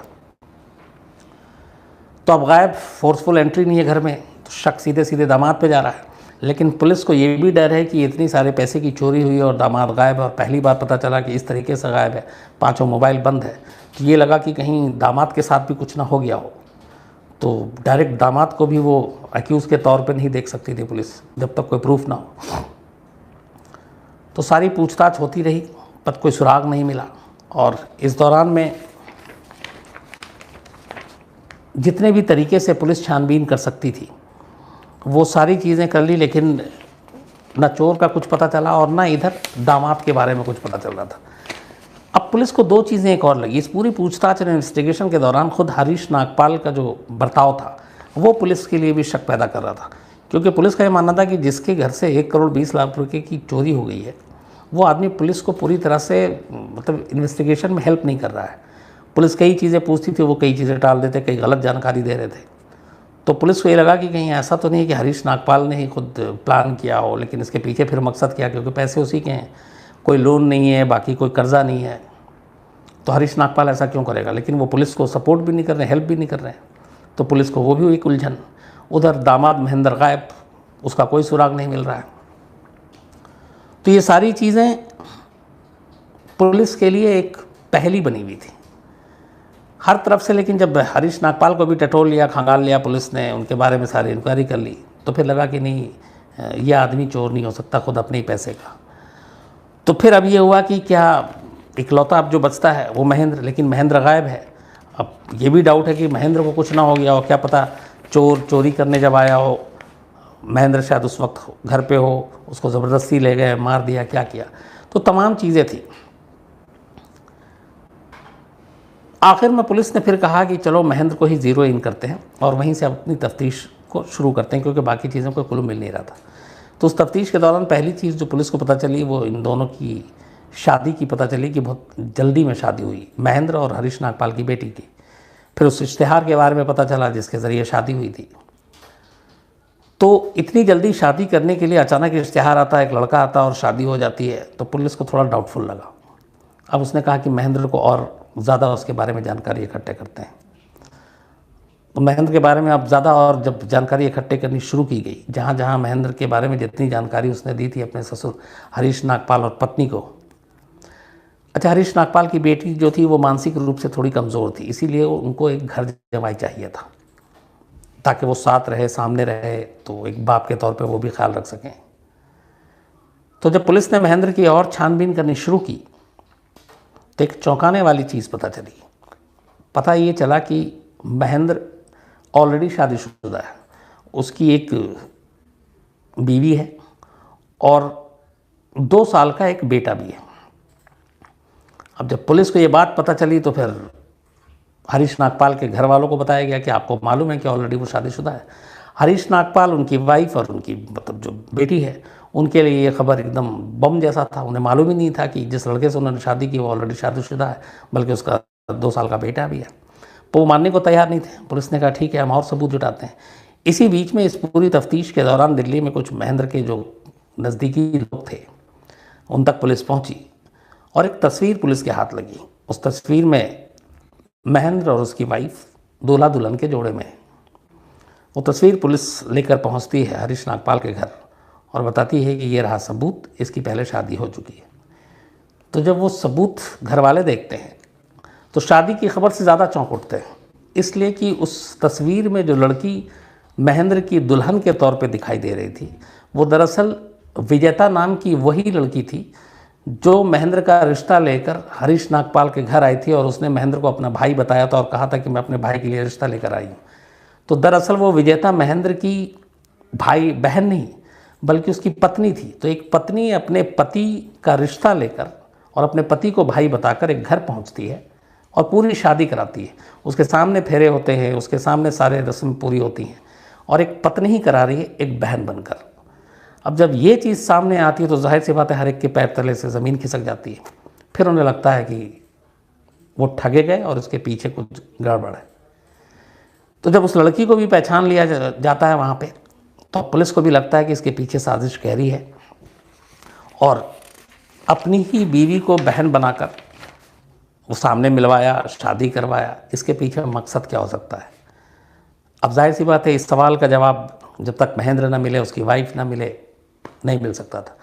तो अब गायब, फोर्सफुल एंट्री नहीं है घर में, तो शक सीधे सीधे दामाद पे जा रहा है। लेकिन पुलिस को ये भी डर है कि इतनी सारे पैसे की चोरी हुई और दामाद गायब है, और पहली बार पता चला कि इस तरीके से गायब है, 5 मोबाइल बंद है। तो ये लगा कि कहीं दामाद के साथ भी कुछ ना हो गया हो। तो डायरेक्ट दामाद को भी वो एक्यूज़ के तौर पे नहीं देख सकती थी पुलिस जब तक कोई प्रूफ ना हो। तो सारी पूछताछ होती रही पर कोई सुराग नहीं मिला, और इस दौरान में जितने भी तरीके से पुलिस छानबीन कर सकती थी वो सारी चीज़ें कर ली, लेकिन न चोर का कुछ पता चला और ना इधर दामाद के बारे में कुछ पता चल रहा था। अब पुलिस को दो चीज़ें एक और लगी। इस पूरी पूछताछ और इन्वेस्टिगेशन के दौरान खुद हरीश नागपाल का जो बर्ताव था वो पुलिस के लिए भी शक पैदा कर रहा था, क्योंकि पुलिस का ये मानना था कि जिसके घर से 1,20,00,000 रुपये की चोरी हो गई है वो आदमी पुलिस को पूरी तरह से मतलब इन्वेस्टिगेशन में हेल्प नहीं कर रहा है। पुलिस कई चीज़ें पूछती थी, वो कई चीज़ें टाल देते, कई गलत जानकारी दे रहे थे। तो पुलिस को ये लगा कि कहीं ऐसा तो नहीं है कि हरीश नागपाल ने ही खुद प्लान किया हो, लेकिन इसके पीछे फिर मकसद क्या, क्योंकि पैसे उसी के हैं, कोई लोन नहीं है, बाकी कोई कर्जा नहीं है, तो हरीश नागपाल ऐसा क्यों करेगा। लेकिन वो पुलिस को सपोर्ट भी नहीं कर रहे, हेल्प भी नहीं कर रहे हैं, तो पुलिस को वो भी एक उलझन। उधर दामाद महेंद्र गायब, उसका कोई सुराग नहीं मिल रहा है। तो ये सारी चीज़ें पुलिस के लिए एक पहेली बनी हुई थी हर तरफ से। लेकिन जब हरीश नागपाल को भी टटोल लिया, खंगाल लिया पुलिस ने, उनके बारे में सारी इंक्वायरी कर ली, तो फिर लगा कि नहीं, यह आदमी चोर नहीं हो सकता खुद अपने ही पैसे का। तो फिर अब ये हुआ कि क्या इकलौता अब जो बचता है वो महेंद्र, लेकिन महेंद्र गायब है। अब ये भी डाउट है कि महेंद्र को कुछ ना हो गया हो, क्या पता चोरी करने जब आया हो महेंद्र शायद उस वक्त घर पे हो, उसको ज़बरदस्ती ले गए, मार दिया, क्या किया। तो तमाम चीज़ें थी। आखिर में पुलिस ने फिर कहा कि चलो महेंद्र को ही ज़ीरो इन करते हैं और वहीं से अपनी तफ्तीश को शुरू करते हैं, क्योंकि बाकी चीज़ों को क्लू मिल नहीं रहा था। तो उस तफ्तीश के दौरान पहली चीज़ जो पुलिस को पता चली वो इन दोनों की शादी की पता चली कि बहुत जल्दी में शादी हुई, महेंद्र और हरीश नागपाल की बेटी की। फिर उस इश्तिहार के बारे में पता चला जिसके ज़रिए शादी हुई थी। तो इतनी जल्दी शादी करने के लिए अचानक इश्तिहार आता है, एक लड़का आता है और शादी हो जाती है, तो पुलिस को थोड़ा डाउटफुल लगा। अब उसने कहा कि महेंद्र को और ज़्यादा उसके बारे में जानकारी इकट्ठे करते हैं। तो महेंद्र के बारे में अब ज़्यादा और जब जानकारी इकट्ठे करनी शुरू की गई, जहाँ जहाँ महेंद्र के बारे में जितनी जानकारी उसने दी थी अपने ससुर हरीश नागपाल और पत्नी को। अच्छा, हरीश नागपाल की बेटी जो थी वो मानसिक रूप से थोड़ी कमज़ोर थी, इसीलिए उनको एक घर जमाई चाहिए था ताकि वो साथ रहे, सामने रहे, तो एक बाप के तौर पे वो भी ख्याल रख सकें। तो जब पुलिस ने महेंद्र की और छानबीन करनी शुरू की तो एक चौंकाने वाली चीज़ पता चली। पता ये चला कि महेंद्र ऑलरेडी शादीशुदा है, उसकी एक बीवी है और 2 साल का एक बेटा भी है। अब जब पुलिस को ये बात पता चली तो फिर हरीश नागपाल के घर वालों को बताया गया कि आपको मालूम है कि ऑलरेडी वो शादीशुदा है। हरीश नागपाल, उनकी वाइफ और उनकी मतलब जो बेटी है, उनके लिए ये खबर एकदम बम जैसा था। उन्हें मालूम ही नहीं था कि जिस लड़के से उन्होंने शादी की वो ऑलरेडी शादीशुदा है, बल्कि उसका 2 साल का बेटा भी है। तो वो मानने को तैयार नहीं थे। पुलिस ने कहा ठीक है, हम और सबूत जुटाते हैं। इसी बीच में इस पूरी तफ्तीश के दौरान दिल्ली में कुछ महेंद्र के जो नज़दीकी लोग थे उन तक पुलिस पहुंची और एक तस्वीर पुलिस के हाथ लगी। उस तस्वीर में महेंद्र और उसकी वाइफ दूल्हा दुल्हन के जोड़े में। वो तस्वीर पुलिस लेकर पहुंचती है हरीश नागपाल के घर और बताती है कि ये रहा सबूत, इसकी पहले शादी हो चुकी है। तो जब वो सबूत घर वाले देखते हैं तो शादी की खबर से ज़्यादा चौंक उठते हैं, इसलिए कि उस तस्वीर में जो लड़की महेंद्र की दुल्हन के तौर पे दिखाई दे रही थी वो दरअसल विजेता नाम की वही लड़की थी जो महेंद्र का रिश्ता लेकर हरीश नागपाल के घर आई थी और उसने महेंद्र को अपना भाई बताया था और कहा था कि मैं अपने भाई के लिए रिश्ता लेकर आई हूँ। तो दरअसल वो विजेता महेंद्र की भाई बहन नहीं बल्कि उसकी पत्नी थी। तो एक पत्नी अपने पति का रिश्ता लेकर और अपने पति को भाई बताकर एक घर पहुँचती है और पूरी शादी कराती है। उसके सामने फेरे होते हैं, उसके सामने सारे रस्म पूरी होती हैं और एक पत्नी ही करा रही है, एक बहन बनकर। अब जब ये चीज़ सामने आती है तो जाहिर सी बात है हर एक के पैर तले से ज़मीन खिसक जाती है। फिर उन्हें लगता है कि वो ठगे गए और उसके पीछे कुछ गड़बड़ है। तो जब उस लड़की को भी पहचान लिया जाता है वहाँ पे, तो पुलिस को भी लगता है कि इसके पीछे साजिश गहरी है और अपनी ही बीवी को बहन बनाकर वो सामने मिलवाया, शादी करवाया। इसके पीछे मकसद क्या हो सकता है? अब जाहिर सी बात है इस सवाल का जवाब जब तक महेंद्र ना मिले, उसकी वाइफ ना मिले, नहीं मिल सकता था।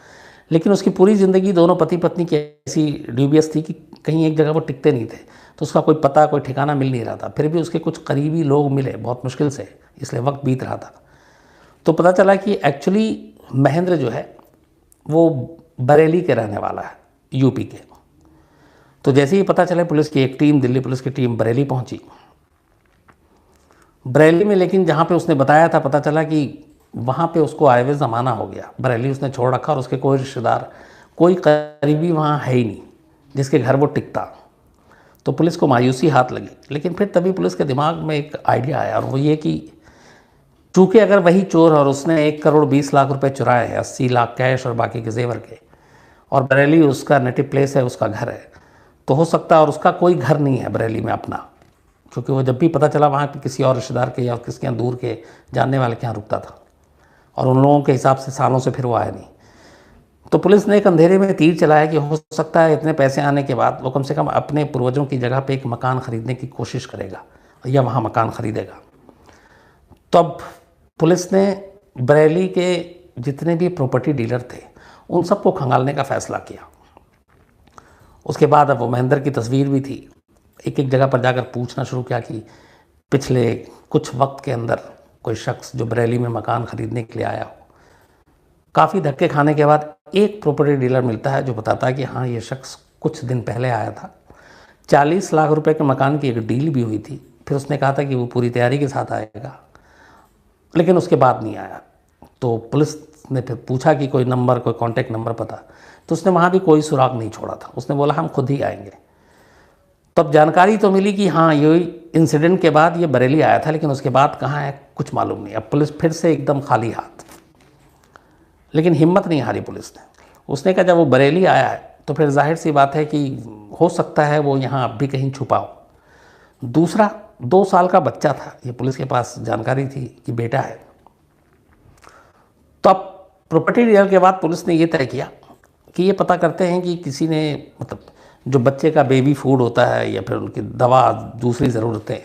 लेकिन उसकी पूरी ज़िंदगी दोनों पति पत्नी की ऐसी ड्यूबियस थी कि कहीं एक जगह वो टिकते नहीं थे। तो उसका कोई पता कोई ठिकाना मिल नहीं रहा था। फिर भी उसके कुछ करीबी लोग मिले बहुत मुश्किल से, इसलिए वक्त बीत रहा था। तो पता चला कि एक्चुअली महेंद्र जो है वो बरेली के रहने वाला है, यूपी के। तो जैसे ही पता चला, पुलिस की एक टीम, दिल्ली पुलिस की टीम बरेली पहुंची। बरेली में लेकिन जहाँ पे उसने बताया था, पता चला कि वहाँ पे उसको आए हुए ज़माना हो गया। बरेली उसने छोड़ रखा और उसके कोई रिश्तेदार, कोई करीबी वहाँ है ही नहीं जिसके घर वो टिकता। तो पुलिस को मायूसी हाथ लगी। लेकिन फिर तभी पुलिस के दिमाग में एक आइडिया आया, और वो ये कि चूँकि अगर वही चोर और उसने 1,20,00,000 रुपए चुराए हैं, 80 लाख कैश और बाकी के जेवर के, और बरेली उसका नेटिव प्लेस है, उसका घर है, तो हो सकता है, और उसका कोई घर नहीं है बरेली में अपना, क्योंकि वो जब भी पता चला वहाँ पे किसी और रिश्तेदार के या किसी यहाँ दूर के जानने वाले के यहाँ रुकता था, और उन लोगों के हिसाब से सालों से फिर वो आया नहीं। तो पुलिस ने एक अंधेरे में तीर चलाया कि हो सकता है इतने पैसे आने के बाद वो कम से कम अपने पूर्वजों की जगह पे एक मकान खरीदने की कोशिश करेगा या वहाँ मकान खरीदेगा। तब पुलिस ने बरेली के जितने भी प्रॉपर्टी डीलर थे उन सबको खंगालने का फैसला किया। उसके बाद अब वो महेंद्र की तस्वीर भी थी। एक एक जगह पर जाकर पूछना शुरू किया कि पिछले कुछ वक्त के अंदर कोई शख्स जो बरेली में मकान खरीदने के लिए आया हो। काफ़ी धक्के खाने के बाद एक प्रॉपर्टी डीलर मिलता है जो बताता है कि हाँ, ये शख्स कुछ दिन पहले आया था, 40 लाख रुपए के मकान की एक डील भी हुई थी। फिर उसने कहा था कि वो पूरी तैयारी के साथ आएगा, लेकिन उसके बाद नहीं आया। तो पुलिस ने फिर पूछा कि कोई नंबर, कोई कॉन्टैक्ट नंबर पता, तो उसने वहाँ भी कोई सुराग नहीं छोड़ा था। उसने बोला हम खुद ही आएंगे। तब जानकारी तो मिली कि हाँ, ये इंसिडेंट के बाद ये बरेली आया था, लेकिन उसके बाद कहाँ है कुछ मालूम नहीं। अब पुलिस फिर से एकदम खाली हाथ, लेकिन हिम्मत नहीं हारी पुलिस ने। उसने कहा जब वो बरेली आया है तो फिर जाहिर सी बात है कि हो सकता है वो यहाँ अब भी कहीं छुपा हो। दूसरा, 2 साल का बच्चा था, ये पुलिस के पास जानकारी थी कि बेटा है। तो अब प्रॉपर्टी डील के बाद पुलिस ने ये तय किया कि ये पता करते हैं कि किसी ने, मतलब जो बच्चे का बेबी फूड होता है या फिर उनकी दवा, दूसरी ज़रूरतें,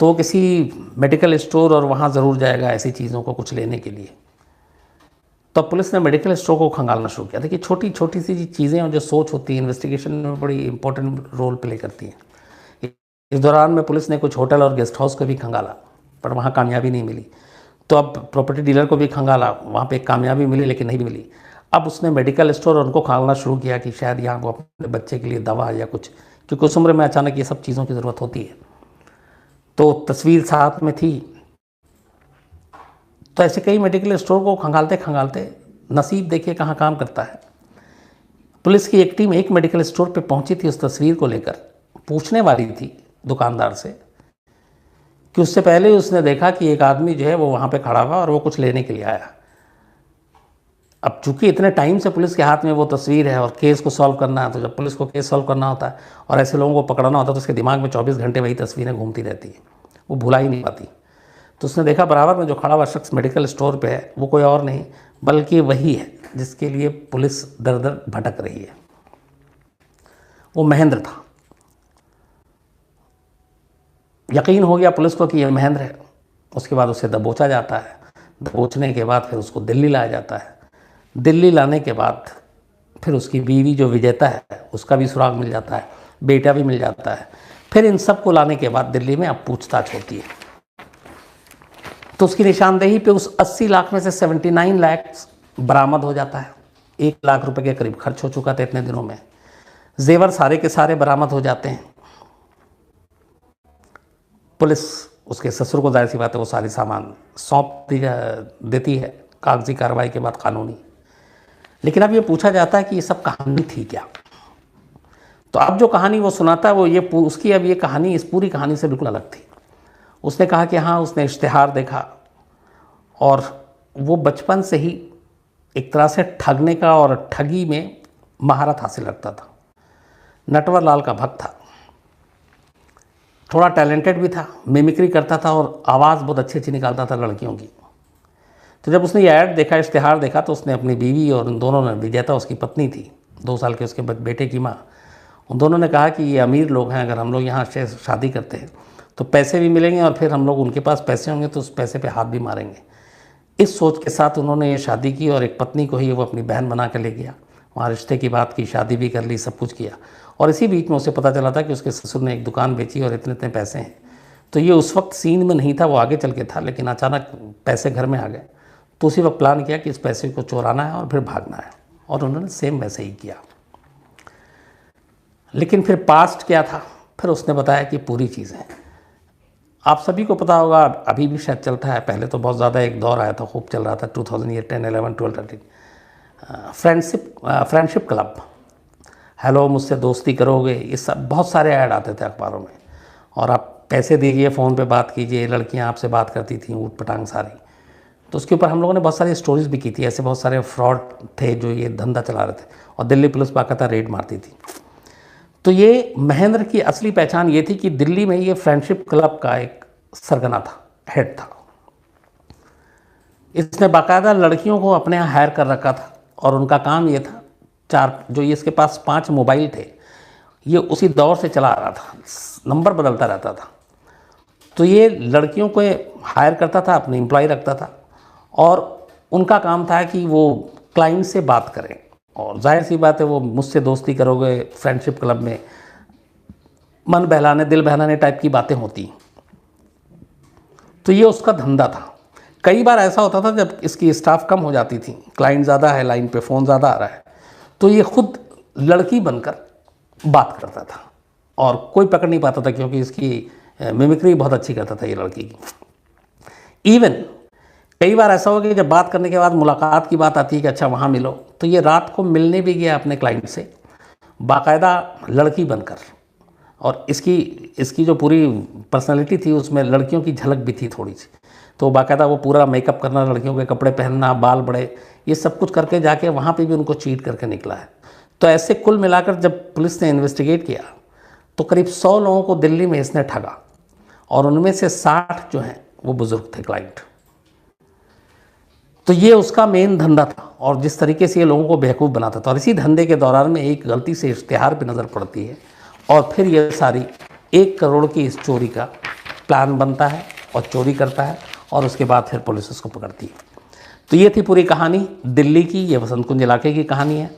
तो किसी मेडिकल स्टोर और वहाँ ज़रूर जाएगा ऐसी चीज़ों को कुछ लेने के लिए। तो पुलिस ने मेडिकल स्टोर को खंगालना शुरू किया। देखिए, छोटी छोटी सी चीज़ें और जो सोच होती है इन्वेस्टिगेशन में बड़ी इंपॉर्टेंट रोल प्ले करती हैं। इस दौरान में पुलिस ने कुछ होटल और गेस्ट हाउस को भी खंगाला, पर वहाँ कामयाबी नहीं मिली। तो अब प्रॉपर्टी डीलर को भी खंगाला, वहाँ पे कामयाबी मिली लेकिन नहीं मिली। अब उसने मेडिकल स्टोर और उनको खंगालना शुरू किया कि शायद यहाँ वो अपने बच्चे के लिए दवा या कुछ, क्योंकि उस उम्र में अचानक ये सब चीज़ों की ज़रूरत होती है। तो तस्वीर साथ में थी। तो ऐसे कई मेडिकल स्टोर को खंगालते खंगालते नसीब देखिए कहाँ काम करता है। पुलिस की एक टीम एक मेडिकल स्टोर पे पहुंची थी, उस तस्वीर को लेकर पूछने वाली थी दुकानदार से कि उससे पहले उसने देखा कि एक आदमी जो है वो वहाँ पे खड़ा हुआ और वो कुछ लेने के लिए आया। अब चूंकि इतने टाइम से पुलिस के हाथ में वो तस्वीर है और केस को सॉल्व करना है, तो जब पुलिस को केस सॉल्व करना होता है और ऐसे लोगों को पकड़ना होता है तो उसके दिमाग में 24 घंटे वही तस्वीरें घूमती रहती हैं, वो भुला ही नहीं पाती। तो उसने देखा बराबर में जो खड़ा हुआ शख्स मेडिकल स्टोर पे है वो कोई और नहीं बल्कि वही है जिसके लिए पुलिस दर दर भटक रही है। वो महेंद्र था। यकीन हो गया पुलिस को कि यह महेंद्र है। उसके बाद उसे दबोचा जाता है। दबोचने के बाद फिर उसको दिल्ली लाया जाता है। दिल्ली लाने के बाद फिर उसकी बीवी जो विजेता है उसका भी सुराग मिल जाता है, बेटा भी मिल जाता है। फिर इन सब को लाने के बाद दिल्ली में अब पूछताछ होती है। तो उसकी निशानदेही पे उस 80 लाख में से 79 लाख बरामद हो जाता है। 1 लाख रुपए के करीब खर्च हो चुका था इतने दिनों में। जेवर सारे के सारे बरामद हो जाते हैं। पुलिस उसके ससुर को जाहिर सी बात है वो सारी सामान सौंप देती है, कागजी कार्रवाई के बाद कानूनी। लेकिन अब ये पूछा जाता है कि ये सब कहानी थी क्या। तो अब जो कहानी वो सुनाता है वो ये उसकी अब ये कहानी इस पूरी कहानी से बिल्कुल अलग थी। उसने कहा कि हाँ, उसने इश्तिहार देखा और वो बचपन से ही एक तरह से ठगने का और ठगी में महारत हासिल रखता था। नटवर लाल का भक्त था, थोड़ा टैलेंटेड भी था, मिमिक्री करता था और आवाज़ बहुत अच्छी अच्छी निकालता था लड़कियों की। तो जब उसने ये ऐड देखा, इश्तिहार देखा, तो उसने अपनी बीवी और उन दोनों ने, विजेता उसकी पत्नी थी, 2 साल के उसके बेटे की माँ, उन दोनों ने कहा कि ये अमीर लोग हैं, अगर हम लोग यहाँ से शादी करते हैं तो पैसे भी मिलेंगे और फिर हम लोग उनके पास पैसे होंगे तो उस पैसे पे हाथ भी मारेंगे। इस सोच के साथ उन्होंने ये शादी की और एक पत्नी को ही वो अपनी बहन बना कर ले गया। वहाँ रिश्ते की बात की, शादी भी कर ली, सब कुछ किया। और इसी बीच में उसे पता चला था कि उसके ससुर ने एक दुकान बेची और इतने इतने पैसे हैं। तो ये उस वक्त सीन में नहीं था, वो आगे चल के था, लेकिन अचानक पैसे घर में आ गए। तो उसी वक्त प्लान किया कि इस पैसे को चुराना है और फिर भागना है, और उन्होंने सेम वैसे ही किया। लेकिन फिर पास्ट क्या था, फिर उसने बताया कि पूरी चीज़ें आप सभी को पता होगा, अभी भी शायद चलता है, पहले तो बहुत ज़्यादा एक दौर आया था, खूब चल रहा था 2010, 11, 12, 13, फ्रेंडशिप क्लब, हेलो मुझसे दोस्ती करोगे, ये सब बहुत सारे ऐड आते थे अखबारों में। और आप पैसे दीजिए, फ़ोन पे बात कीजिए, लड़कियां आपसे बात करती थी ऊट पटांग सारी। तो उसके ऊपर हम लोगों ने बहुत सारी स्टोरीज भी की थी, ऐसे बहुत सारे फ्रॉड थे जो ये धंधा चला रहे थे, और दिल्ली पुलिस बाकायदा रेड मारती थी। तो ये महेंद्र की असली पहचान ये थी कि दिल्ली में ये फ्रेंडशिप क्लब का एक सरगना था, हेड था। इसने बाकायदा लड़कियों को अपने यहाँ हायर कर रखा था, और उनका काम ये था, जो ये इसके पास 5 मोबाइल थे, ये उसी दौर से चला आ रहा था, नंबर बदलता रहता था। तो ये लड़कियों को हायर करता था, अपने एम्प्लॉय रखता था, और उनका काम था कि वो क्लाइंट से बात करें। और जाहिर सी बात है, वो मुझसे दोस्ती करोगे फ्रेंडशिप क्लब में मन बहलाने दिल बहलाने टाइप की बातें होती। तो ये उसका धंधा था। कई बार ऐसा होता था जब इसकी स्टाफ कम हो जाती थी, क्लाइंट ज़्यादा है, लाइन पे फ़ोन ज़्यादा आ रहा है, तो ये खुद लड़की बनकर बात करता था, और कोई पकड़ नहीं पाता था, क्योंकि इसकी मिमिक्री बहुत अच्छी करता था ये लड़की की। इवन कई बार ऐसा हो कि जब बात करने के बाद मुलाकात की बात आती है कि अच्छा वहाँ मिलो, तो ये रात को मिलने भी गया अपने क्लाइंट से बाकायदा लड़की बनकर। और इसकी जो पूरी पर्सनालिटी थी उसमें लड़कियों की झलक भी थी थोड़ी सी। तो बाकायदा वो पूरा मेकअप करना, लड़कियों के कपड़े पहनना, बाल बड़े, ये सब कुछ करके जाके वहाँ पे भी उनको चीट करके निकला है। तो ऐसे कुल मिलाकर जब पुलिस ने इन्वेस्टिगेट किया तो करीब 100 लोगों को दिल्ली में इसने ठगा, और उनमें से 60 जो हैं वो बुजुर्ग थे क्लाइंट। तो ये उसका मेन धंधा था, और जिस तरीके से ये लोगों को बेवकूफ़ बनाता था। और इसी धंधे के दौरान में एक गलती से इश्तिहार पे नज़र पड़ती है, और फिर ये सारी 1 करोड़ की इस चोरी का प्लान बनता है, और चोरी करता है, और उसके बाद फिर पुलिस उसको पकड़ती है। तो ये थी पूरी कहानी दिल्ली की, ये वसंत कुंज इलाके की कहानी है।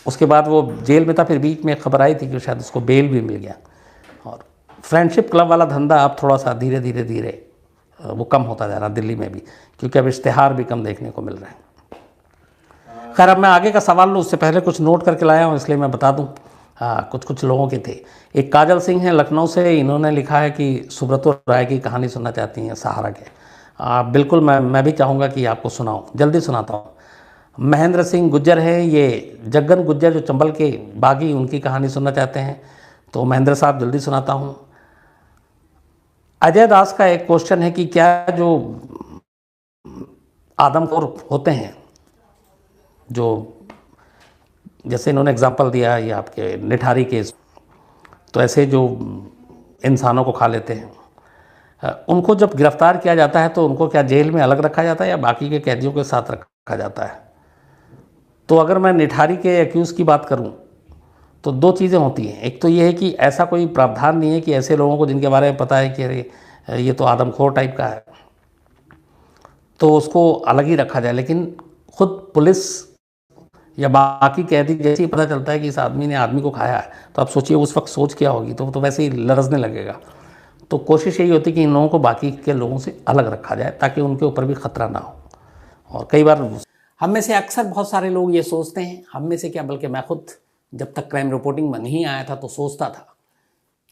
उसके बाद वो जेल में था, फिर बीच में खबर आई थी कि शायद उसको बेल भी मिल गया। और फ्रेंडशिप क्लब वाला धंधा अब थोड़ा सा धीरे धीरे वो कम होता जा रहा दिल्ली में भी, क्योंकि अब इश्तिहार भी कम देखने को मिल रहे हैं। खैर, अब मैं आगे का सवाल लूँ उससे पहले कुछ नोट करके लाया हूँ, इसलिए मैं बता दूँ। कुछ लोगों के थे। एक काजल सिंह हैं लखनऊ से, इन्होंने लिखा है कि सुब्रतो राय की कहानी सुनना चाहती हैं सहारा के। बिल्कुल, मैं भी चाहूँगा कि आपको सुनाऊँ, जल्दी सुनाता हूँ। महेंद्र सिंह गुज्जर है, ये जग्गन गुज्जर जो चंबल के बागी, उनकी कहानी सुनना चाहते हैं, तो महेंद्र साहब जल्दी सुनाता हूँ। अजय दास का एक क्वेश्चन है कि क्या जो आदमखोर होते हैं, जो जैसे इन्होंने एग्जांपल दिया ये आपके निठारी केस, तो ऐसे जो इंसानों को खा लेते हैं, उनको जब गिरफ्तार किया जाता है तो उनको क्या जेल में अलग रखा जाता है या बाकी के कैदियों के साथ रखा जाता है? तो अगर मैं निठारी के एक्यूज़ की बात करूं तो 2 चीज़ें होती हैं। एक तो ये है कि ऐसा कोई प्रावधान नहीं है कि ऐसे लोगों को जिनके बारे में पता है कि अरे ये तो आदमखोर टाइप का है, तो उसको अलग ही रखा जाए। लेकिन खुद पुलिस या बाकी कैदी जैसे ही पता चलता है कि इस आदमी ने आदमी को खाया है, तो आप सोचिए उस वक्त सोच क्या होगी, तो वैसे ही लरजने लगेगा। तो कोशिश यही होती है कि इन लोगों को बाकी के लोगों से अलग रखा जाए ताकि उनके ऊपर भी खतरा ना हो। और कई बार हम में से अक्सर बहुत सारे लोग ये सोचते हैं, हम में से क्या बल्कि मैं खुद जब तक क्राइम रिपोर्टिंग में नहीं आया था तो सोचता था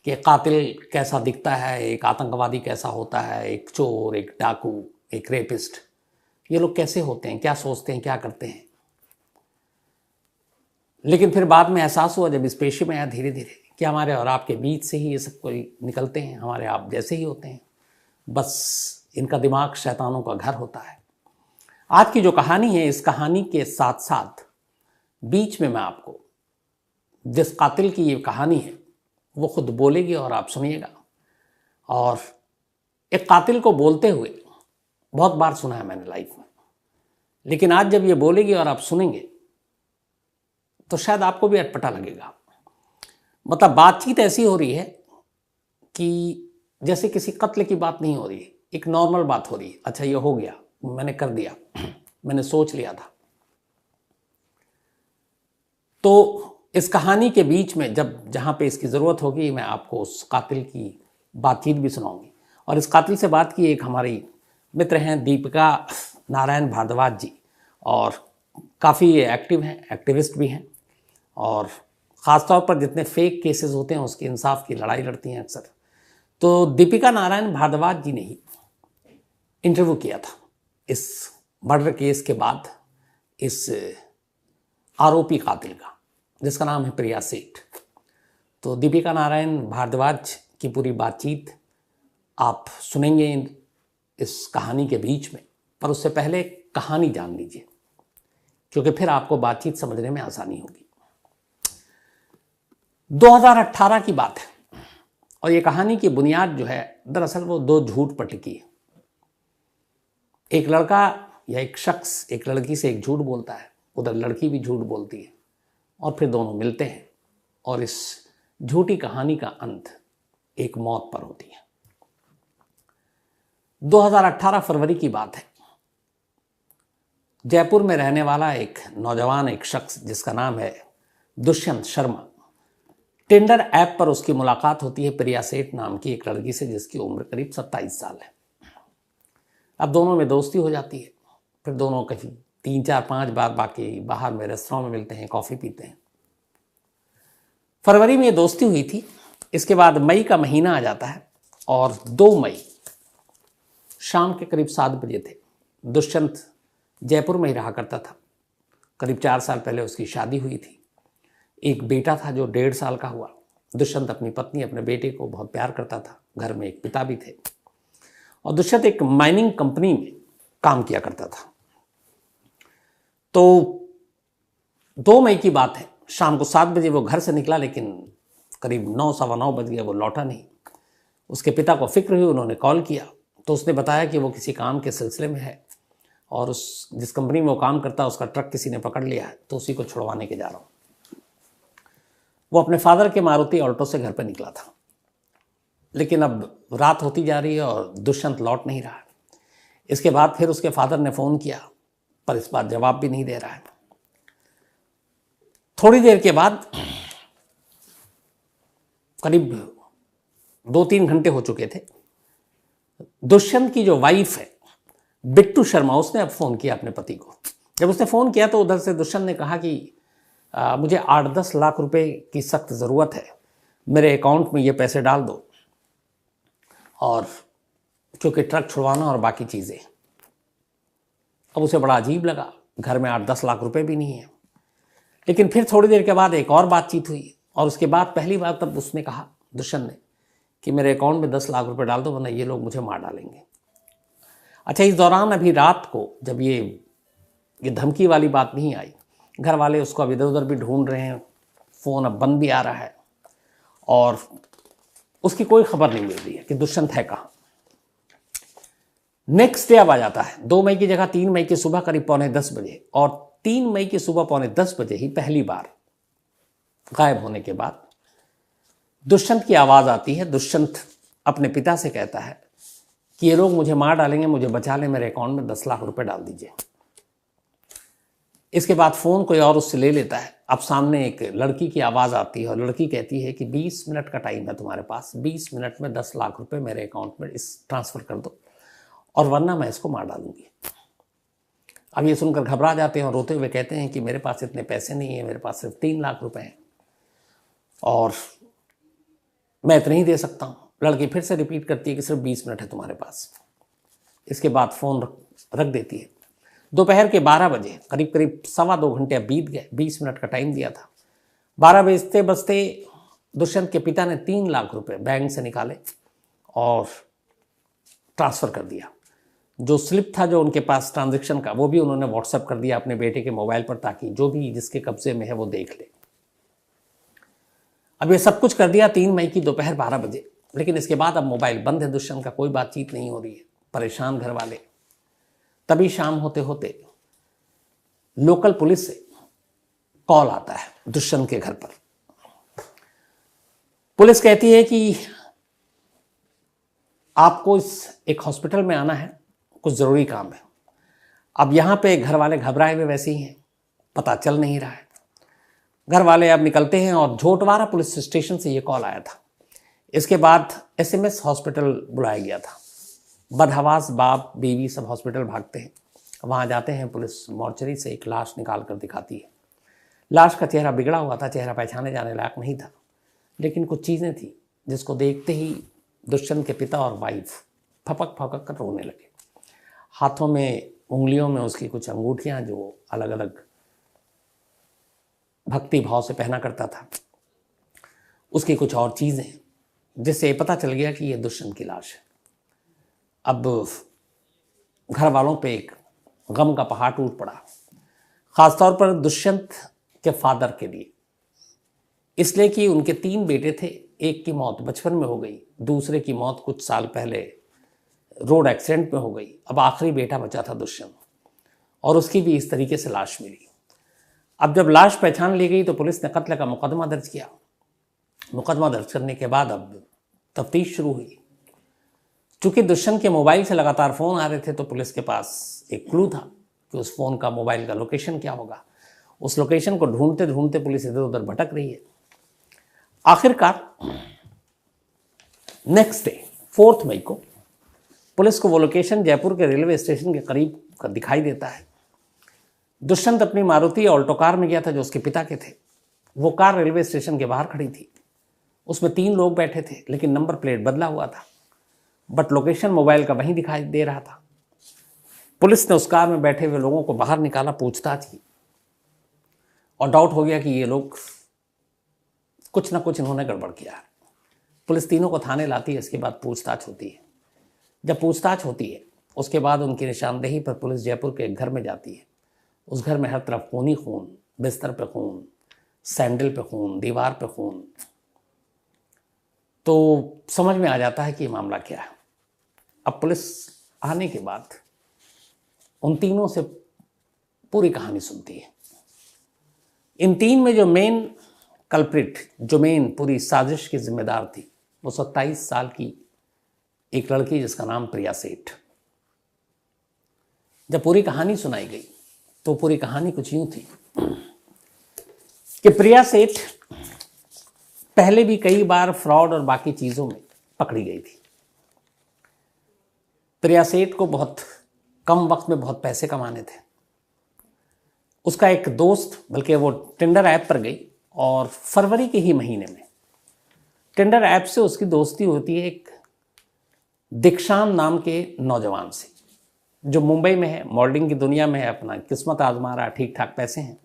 कि कातिल कैसा दिखता है, एक आतंकवादी कैसा होता है, एक चोर, एक डाकू, एक रेपिस्ट, ये लोग कैसे होते हैं, क्या सोचते हैं, क्या करते हैं। लेकिन फिर बाद में एहसास हुआ जब इस पेशे में आया धीरे धीरे कि हमारे और आपके बीच से ही ये सब कोई निकलते हैं, हमारे आप जैसे ही होते हैं, बस इनका दिमाग शैतानों का घर होता है। आज की जो कहानी है, इस कहानी के साथ साथ बीच में मैं आपको जिस कातिल की ये कहानी है वो खुद बोलेगी और आप सुनिएगा। और एक कातिल को बोलते हुए बहुत बार सुना है मैंने लाइफ में, लेकिन आज जब ये बोलेगी और आप सुनेंगे तो शायद आपको भी अटपटा लगेगा। मतलब बातचीत ऐसी हो रही है कि जैसे किसी कत्ल की बात नहीं हो रही है, एक नॉर्मल बात हो रही है। अच्छा ये हो गया, मैंने कर दिया, मैंने सोच लिया था। तो इस कहानी के बीच में जहाँ पे इसकी ज़रूरत होगी मैं आपको उस कातिल की बातचीत भी सुनाऊंगी। और इस कातिल से बात की एक हमारी मित्र हैं दीपिका नारायण भारद्वाज जी, और काफ़ी एक्टिव हैं, एक्टिविस्ट भी हैं, और ख़ासतौर पर जितने फेक केसेस होते हैं उसके इंसाफ की लड़ाई लड़ती हैं अक्सर। तो दीपिका नारायण भारद्वाज जी ने ही इंटरव्यू किया था इस मर्डर केस के बाद इस आरोपी कातिल का, जिसका नाम है प्रिया सेठ। तो दीपिका नारायण भारद्वाज की पूरी बातचीत आप सुनेंगे इस कहानी के बीच में, पर उससे पहले कहानी जान लीजिए, क्योंकि फिर आपको बातचीत समझने में आसानी होगी। 2018 की बात है, और ये कहानी की बुनियाद जो है दरअसल वो दो झूठ पर टिकी है। एक लड़का या एक शख्स एक लड़की से एक झूठ बोलता है, उधर लड़की भी झूठ बोलती है, और फिर दोनों मिलते हैं, और इस झूठी कहानी का अंत एक मौत पर होती है। 2018 फरवरी की बात है। जयपुर में रहने वाला एक नौजवान, एक शख्स जिसका नाम है दुष्यंत शर्मा, टिंडर ऐप पर उसकी मुलाकात होती है प्रिया सेठ नाम की एक लड़की से, जिसकी उम्र करीब 27 साल है। अब दोनों में दोस्ती हो जाती है, फिर दोनों कहीं 3, 4, 5 बार बाकी बाहर में रेस्टोरेंट में मिलते हैं, कॉफ़ी पीते हैं। फरवरी में ये दोस्ती हुई थी। इसके बाद मई का महीना आ जाता है, और 2 मई शाम के करीब 7 बजे थे। दुष्यंत जयपुर में ही रहा करता था। करीब 4 साल पहले उसकी शादी हुई थी। एक बेटा था जो 1.5 साल का हुआ। दुष्यंत अपनी पत्नी, अपने बेटे को बहुत प्यार करता था। घर में एक पिता भी थे, और दुष्यंत एक माइनिंग कंपनी में काम किया करता था। तो 2 मई की बात है, शाम को 7 बजे वो घर से निकला, लेकिन करीब 9, सवा 9 बज गया, वो लौटा नहीं। उसके पिता को फिक्र हुई, उन्होंने कॉल किया, तो उसने बताया कि वो किसी काम के सिलसिले में है, और उस जिस कंपनी में वो काम करता है उसका ट्रक किसी ने पकड़ लिया है, तो उसी को छुड़वाने के जा रहा हूँ। वो अपने फादर के मारुति ऑल्टो से घर पर निकला था, लेकिन अब रात होती जा रही है और दुष्यंत लौट नहीं रहा है। इसके बाद फिर उसके फादर ने फ़ोन किया, पर इस बार जवाब भी नहीं दे रहा है। थोड़ी देर के बाद, करीब 2-3 घंटे हो चुके थे, दुष्यंत की जो वाइफ है बिट्टू शर्मा, उसने अब फ़ोन किया अपने पति को। जब उसने फ़ोन किया तो उधर से दुष्यंत ने कहा कि मुझे 8-10 लाख रुपए की सख्त ज़रूरत है, मेरे अकाउंट में ये पैसे डाल दो, और क्योंकि ट्रक छुड़वाना और बाकी चीज़ें। अब उसे बड़ा अजीब लगा, घर में 8-10 लाख रुपए भी नहीं है। लेकिन फिर थोड़ी देर के बाद एक और बातचीत हुई, और उसके बाद पहली बार तब उसने कहा, दुष्यंत ने, कि मेरे अकाउंट में 10 लाख रुपए डाल दो, वरना ये लोग मुझे मार डालेंगे। अच्छा, इस दौरान अभी रात को जब ये धमकी वाली बात नहीं आई, घर वाले उसको अब इधर उधर भी ढूंढ रहे हैं, फ़ोन अब बंद भी आ रहा है, और उसकी कोई खबर नहीं मिल रही है कि दुष्यंत है कहाँ। नेक्स्ट डे अब आ जाता है, 2 मई की जगह 3 मई की सुबह करीब 9:45 बजे, और 3 मई की सुबह 9:45 बजे ही पहली बार गायब होने के बाद दुष्यंत की आवाज़ आती है। दुष्यंत अपने पिता से कहता है कि ये लोग मुझे मार डालेंगे, मुझे बचा लें, मेरे अकाउंट में 10 लाख रुपए डाल दीजिए। इसके बाद फ़ोन कोई और उससे ले लेता है। अब सामने एक लड़की की आवाज़ आती है, और लड़की कहती है कि 20 मिनट का टाइम है तुम्हारे पास, 20 मिनट में 10 लाख रुपए मेरे अकाउंट में इस ट्रांसफ़र कर दो, और वरना मैं इसको मार डालूंगी। अब ये सुनकर घबरा जाते हैं और रोते हुए कहते हैं कि मेरे पास इतने पैसे नहीं है, मेरे पास सिर्फ 3 लाख रुपए हैं, और मैं इतने ही दे सकता हूँ। लड़की फिर से रिपीट करती है कि सिर्फ 20 मिनट है तुम्हारे पास। इसके बाद फ़ोन रख देती है। दोपहर के 12 बजे, करीब करीब 2.25 घंटे अब बीत गए, 20 मिनट का टाइम दिया था। 12 बजते बजते दुष्यंत के पिता ने 3 लाख रुपए बैंक से निकाले और ट्रांसफ़र कर दिया। जो स्लिप था जो उनके पास ट्रांजैक्शन का, वो भी उन्होंने व्हाट्सएप कर दिया अपने बेटे के मोबाइल पर, ताकि जो भी जिसके कब्जे में है वो देख ले। अब ये सब कुछ कर दिया 3 मई की दोपहर 12 बजे, लेकिन इसके बाद अब मोबाइल बंद है दुष्यंत का, कोई बातचीत नहीं हो रही है, परेशान घर वाले। तभी शाम होते होते लोकल पुलिस से कॉल आता है दुष्यंत के घर पर। पुलिस कहती है कि आपको एक हॉस्पिटल में आना है, कुछ ज़रूरी काम है। अब यहाँ पे घर वाले घबराए हुए वैसे ही हैं, पता चल नहीं रहा है। घर वाले अब निकलते हैं और झोटवारा पुलिस स्टेशन से ये कॉल आया था। इसके बाद SMS हॉस्पिटल बुलाया गया था। बदहवास बाप बीवी सब हॉस्पिटल भागते हैं। वहाँ जाते हैं, पुलिस मॉर्चरी से एक लाश निकाल कर दिखाती है। लाश का चेहरा बिगड़ा हुआ था, चेहरा पहचाने जाने लायक नहीं था, लेकिन कुछ चीज़ें थी जिसको देखते ही दुष्यंत के पिता और वाइफ फपक फपक कर रोने लगे। हाथों में, उंगलियों में उसकी कुछ अंगूठियाँ जो अलग अलग भक्ति भाव से पहना करता था, उसकी कुछ और चीज़ें, जिससे ये पता चल गया कि ये दुष्यंत की लाश है। अब घर वालों पे एक गम का पहाड़ टूट पड़ा, ख़ासतौर पर दुष्यंत के फादर के लिए, इसलिए कि उनके 3 बेटे थे। एक की मौत बचपन में हो गई, दूसरे की मौत कुछ साल पहले रोड एक्सीडेंट में हो गई। अब आखिरी बेटा बचा था दुष्यंत, और उसकी भी इस तरीके से लाश मिली। अब जब लाश पहचान ली गई तो पुलिस ने कत्ल का मुकदमा दर्ज किया। मुकदमा दर्ज करने के बाद अब तफ्तीश शुरू हुई। चूंकि दुष्यंत के मोबाइल से लगातार फ़ोन आ रहे थे तो पुलिस के पास एक क्लू था कि उस फ़ोन का, मोबाइल का लोकेशन क्या होगा। उस लोकेशन को ढूंढते ढूंढते पुलिस इधर उधर भटक रही है। आखिरकार नेक्स्ट डे 4 मई को पुलिस को वो लोकेशन जयपुर के रेलवे स्टेशन के करीब का दिखाई देता है। दुष्यंत अपनी मारुति ऑल्टो कार में गया था जो उसके पिता के थे। वो कार रेलवे स्टेशन के बाहर खड़ी थी। उसमें 3 लोग बैठे थे, लेकिन नंबर प्लेट बदला हुआ था, बट लोकेशन मोबाइल का वहीं दिखाई दे रहा था। पुलिस ने उस कार में बैठे हुए लोगों को बाहर निकाला, पूछताछ की, और डाउट हो गया कि ये लोग कुछ ना कुछ इन्होंने गड़बड़ किया है। पुलिस तीनों को थाने लाती है। इसके बाद पूछताछ होती है। जब पूछताछ होती है उसके बाद उनकी निशानदेही पर पुलिस जयपुर के एक घर में जाती है। उस घर में हर तरफ खून ही खून, बिस्तर पे खून, सैंडल पे खून, दीवार पे खून। तो समझ में आ जाता है कि ये मामला क्या है। अब पुलिस आने के बाद उन तीनों से पूरी कहानी सुनती है। इन 3 में जो मेन कल्प्रिट, जो मेन पूरी साजिश की जिम्मेदार थी, वो 27 साल की एक लड़की जिसका नाम प्रिया सेठ। जब पूरी कहानी सुनाई गई तो पूरी कहानी कुछ यूं थी कि प्रिया सेठ पहले भी कई बार फ्रॉड और बाकी चीज़ों में पकड़ी गई थी। प्रिया सेठ को बहुत कम वक्त में बहुत पैसे कमाने थे। उसका एक दोस्त, बल्कि वो टिंडर ऐप पर गई और फरवरी के ही महीने में टिंडर ऐप से उसकी दोस्ती होती है एक दीक्षांत नाम के नौजवान से, जो मुंबई में है, मॉडलिंग की दुनिया में है, अपना किस्मत आजमा रहा, ठीक ठाक पैसे हैं।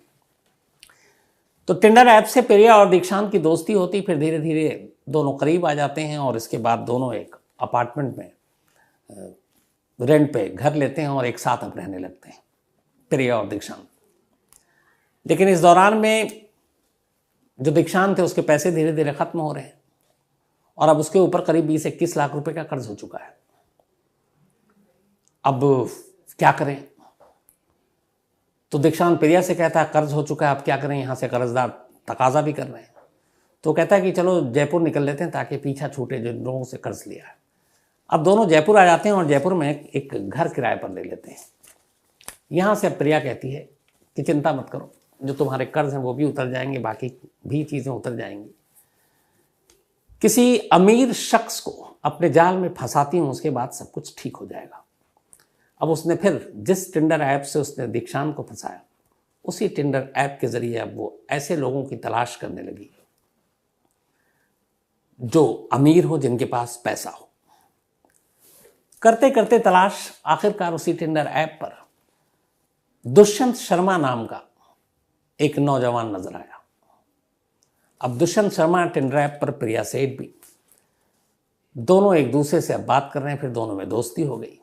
तो टिंडर ऐप से प्रिया और दीक्षांत की दोस्ती होती, फिर धीरे धीरे दोनों करीब आ जाते हैं और इसके बाद दोनों एक अपार्टमेंट में रेंट पे घर लेते हैं और एक साथ अब रहने लगते हैं, प्रिया और दीक्षांत। लेकिन इस दौरान में जो दीक्षांत थे उसके पैसे धीरे धीरे खत्म हो रहे हैं और अब उसके ऊपर करीब 20-21 लाख रुपए का कर्ज हो चुका है। अब क्या करें? तो दीक्षांत प्रिया से कहता है कर्ज हो चुका है, अब क्या करें, यहाँ से कर्जदार तकाजा भी कर रहे हैं। तो कहता है कि चलो जयपुर निकल लेते हैं ताकि पीछा छूटे जिन लोगों से कर्ज लिया है। अब दोनों जयपुर आ जाते हैं और जयपुर में एक घर किराए पर ले लेते हैं। यहाँ से अब प्रिया कहती है कि चिंता मत करो, जो तुम्हारे कर्ज हैं वो भी उतर जाएंगे, बाकी भी चीज़ें उतर जाएंगी। किसी अमीर शख्स को अपने जाल में फंसाती हूँ, उसके बाद सब कुछ ठीक हो जाएगा। अब उसने फिर जिस टिंडर ऐप से उसने दीक्षांत को फंसाया, उसी टिंडर ऐप के जरिए अब वो ऐसे लोगों की तलाश करने लगी जो अमीर हो, जिनके पास पैसा हो। करते करते तलाश आखिरकार उसी टिंडर ऐप पर दुष्यंत शर्मा नाम का एक नौजवान नजर आया। अब दुष्यंत शर्मा, टिंडर ऐप पर प्रिया सेठ भी, दोनों एक दूसरे से अब बात कर रहे हैं, फिर दोनों में दोस्ती हो गई।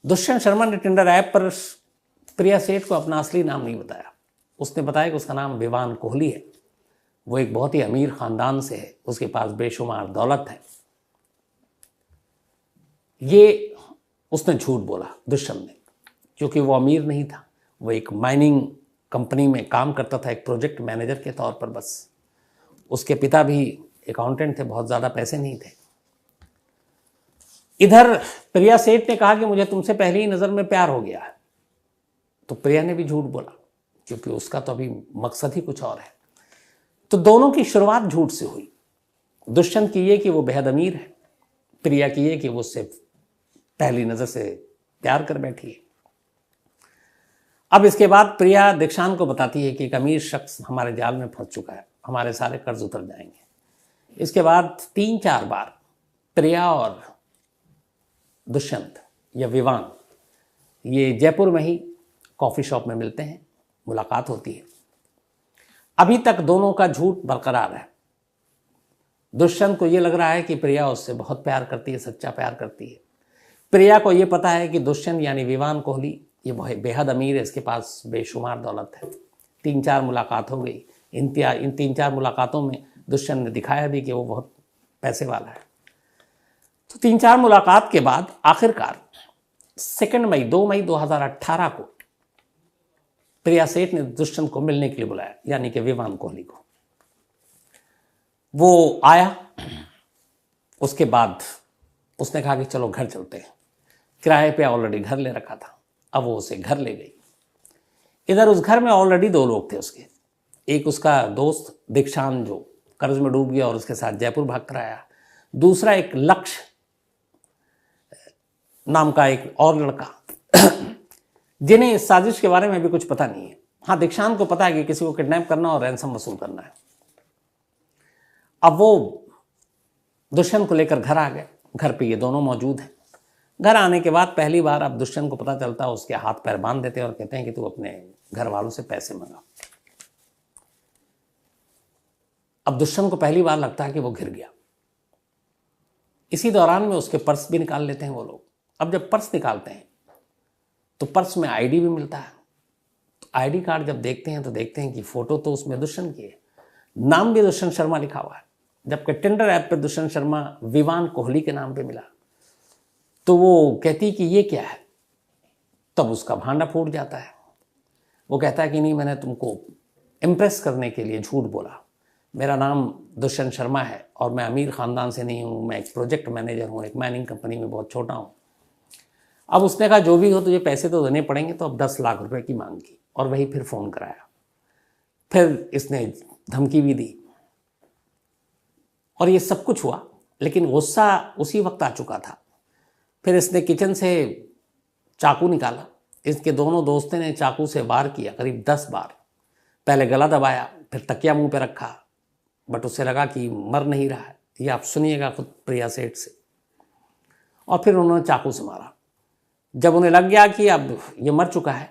दुष्यंत शर्मा ने टिंडर ऐप पर प्रिया सेठ को अपना असली नाम नहीं बताया। उसने बताया कि उसका नाम विवान कोहली है, वो एक बहुत ही अमीर खानदान से है, उसके पास बेशुमार दौलत है। ये उसने झूठ बोला दुष्यंत ने, क्योंकि वो अमीर नहीं था। वो एक माइनिंग कंपनी में काम करता था, एक प्रोजेक्ट मैनेजर के तौर पर बस। उसके पिता भी अकाउंटेंट थे, बहुत ज़्यादा पैसे नहीं थे। इधर प्रिया सेठ ने कहा कि मुझे तुमसे पहली ही नज़र में प्यार हो गया है। तो प्रिया ने भी झूठ बोला, क्योंकि उसका तो अभी मकसद ही कुछ और है। तो दोनों की शुरुआत झूठ से हुई। दुष्यंत की ये कि वो बेहद अमीर है, प्रिया की ये कि वो उससे पहली नजर से प्यार कर बैठी है। अब इसके बाद प्रिया दीक्षांत को बताती है कि एक अमीर शख्स हमारे जाल में फंस चुका है, हमारे सारे कर्ज उतर जाएंगे। इसके बाद 3-4 बार प्रिया और दुष्यंत या विवान ये जयपुर में ही कॉफ़ी शॉप में मिलते हैं, मुलाकात होती है। अभी तक दोनों का झूठ बरकरार है। दुष्यंत को ये लग रहा है कि प्रिया उससे बहुत प्यार करती है, सच्चा प्यार करती है। प्रिया को ये पता है कि दुष्यंत यानी विवान कोहली ये बेहद अमीर है, इसके पास बेशुमार दौलत है। 3-4 मुलाकात हो गई। इन 3-4 मुलाकातों में दुष्यंत ने दिखाया भी कि वो बहुत पैसे वाला है। तो 3-4 मुलाकात के बाद आखिरकार 2 मई 2018 को प्रिया सेठ ने दुष्यंत को मिलने के लिए बुलाया, यानी कि विवान कोहली को। वो आया। उसके बाद उसने कहा कि चलो घर चलते हैं। किराए पे ऑलरेडी घर ले रखा था, अब वो उसे घर ले गई। इधर उस घर में ऑलरेडी 2 लोग थे उसके। एक उसका दोस्त दीक्षांत जो कर्ज में डूब गया और उसके साथ जयपुर भाग कर आया। दूसरा एक लक्ष्य नाम का एक और लड़का जिन्हें इस साजिश के बारे में भी कुछ पता नहीं है। हाँ, दीक्षांत को पता है कि किसी को किडनैप करना और रैंसम वसूल करना है। अब वो दुष्यंत को लेकर घर आ गए। घर पे ये दोनों मौजूद हैं। घर आने के बाद पहली बार अब दुष्यंत को पता चलता है, उसके हाथ पैर बांध देते हैं और कहते हैं कि तू अपने घर वालों से पैसे मंगा। अब दुष्यंत को पहली बार लगता है कि वो घिर गया। इसी दौरान में उसके पर्स भी निकाल लेते हैं वो लोग। अब जब पर्स निकालते हैं तो पर्स में आईडी भी मिलता है। तो आईडी कार्ड जब देखते हैं तो देखते हैं कि फोटो तो उसमें दुष्यंत की है, नाम भी दुष्यंत शर्मा लिखा हुआ है, जबकि टिंडर ऐप पे दुष्यंत शर्मा विवान कोहली के नाम पे मिला। तो वो कहती कि ये क्या है। तब उसका भांडा फूट जाता है। वो कहता है कि नहीं, मैंने तुमको इम्प्रेस करने के लिए झूठ बोला। मेरा नाम दुष्यंत शर्मा है और मैं अमीर ख़ानदान से नहीं हूँ, मैं एक प्रोजेक्ट मैनेजर हूँ, एक माइनिंग कंपनी में बहुत छोटा हूँ। अब उसने कहा जो भी हो तुझे पैसे तो देने पड़ेंगे। तो अब 10 लाख रुपए की मांग की और वही फिर फ़ोन कराया। फिर इसने धमकी भी दी और ये सब कुछ हुआ, लेकिन गुस्सा उसी वक्त आ चुका था। फिर इसने किचन से चाकू निकाला। इसके दोनों दोस्तों ने चाकू से वार किया करीब 10 बार। पहले गला दबाया, फिर तकिया मुंह पे रखा, बट उसे लगा कि मर नहीं रहा है। ये आप सुनिएगा खुद प्रिया सेठ से। और फिर उन्होंने चाकू से मारा। जब उन्हें लग गया कि अब ये मर चुका है,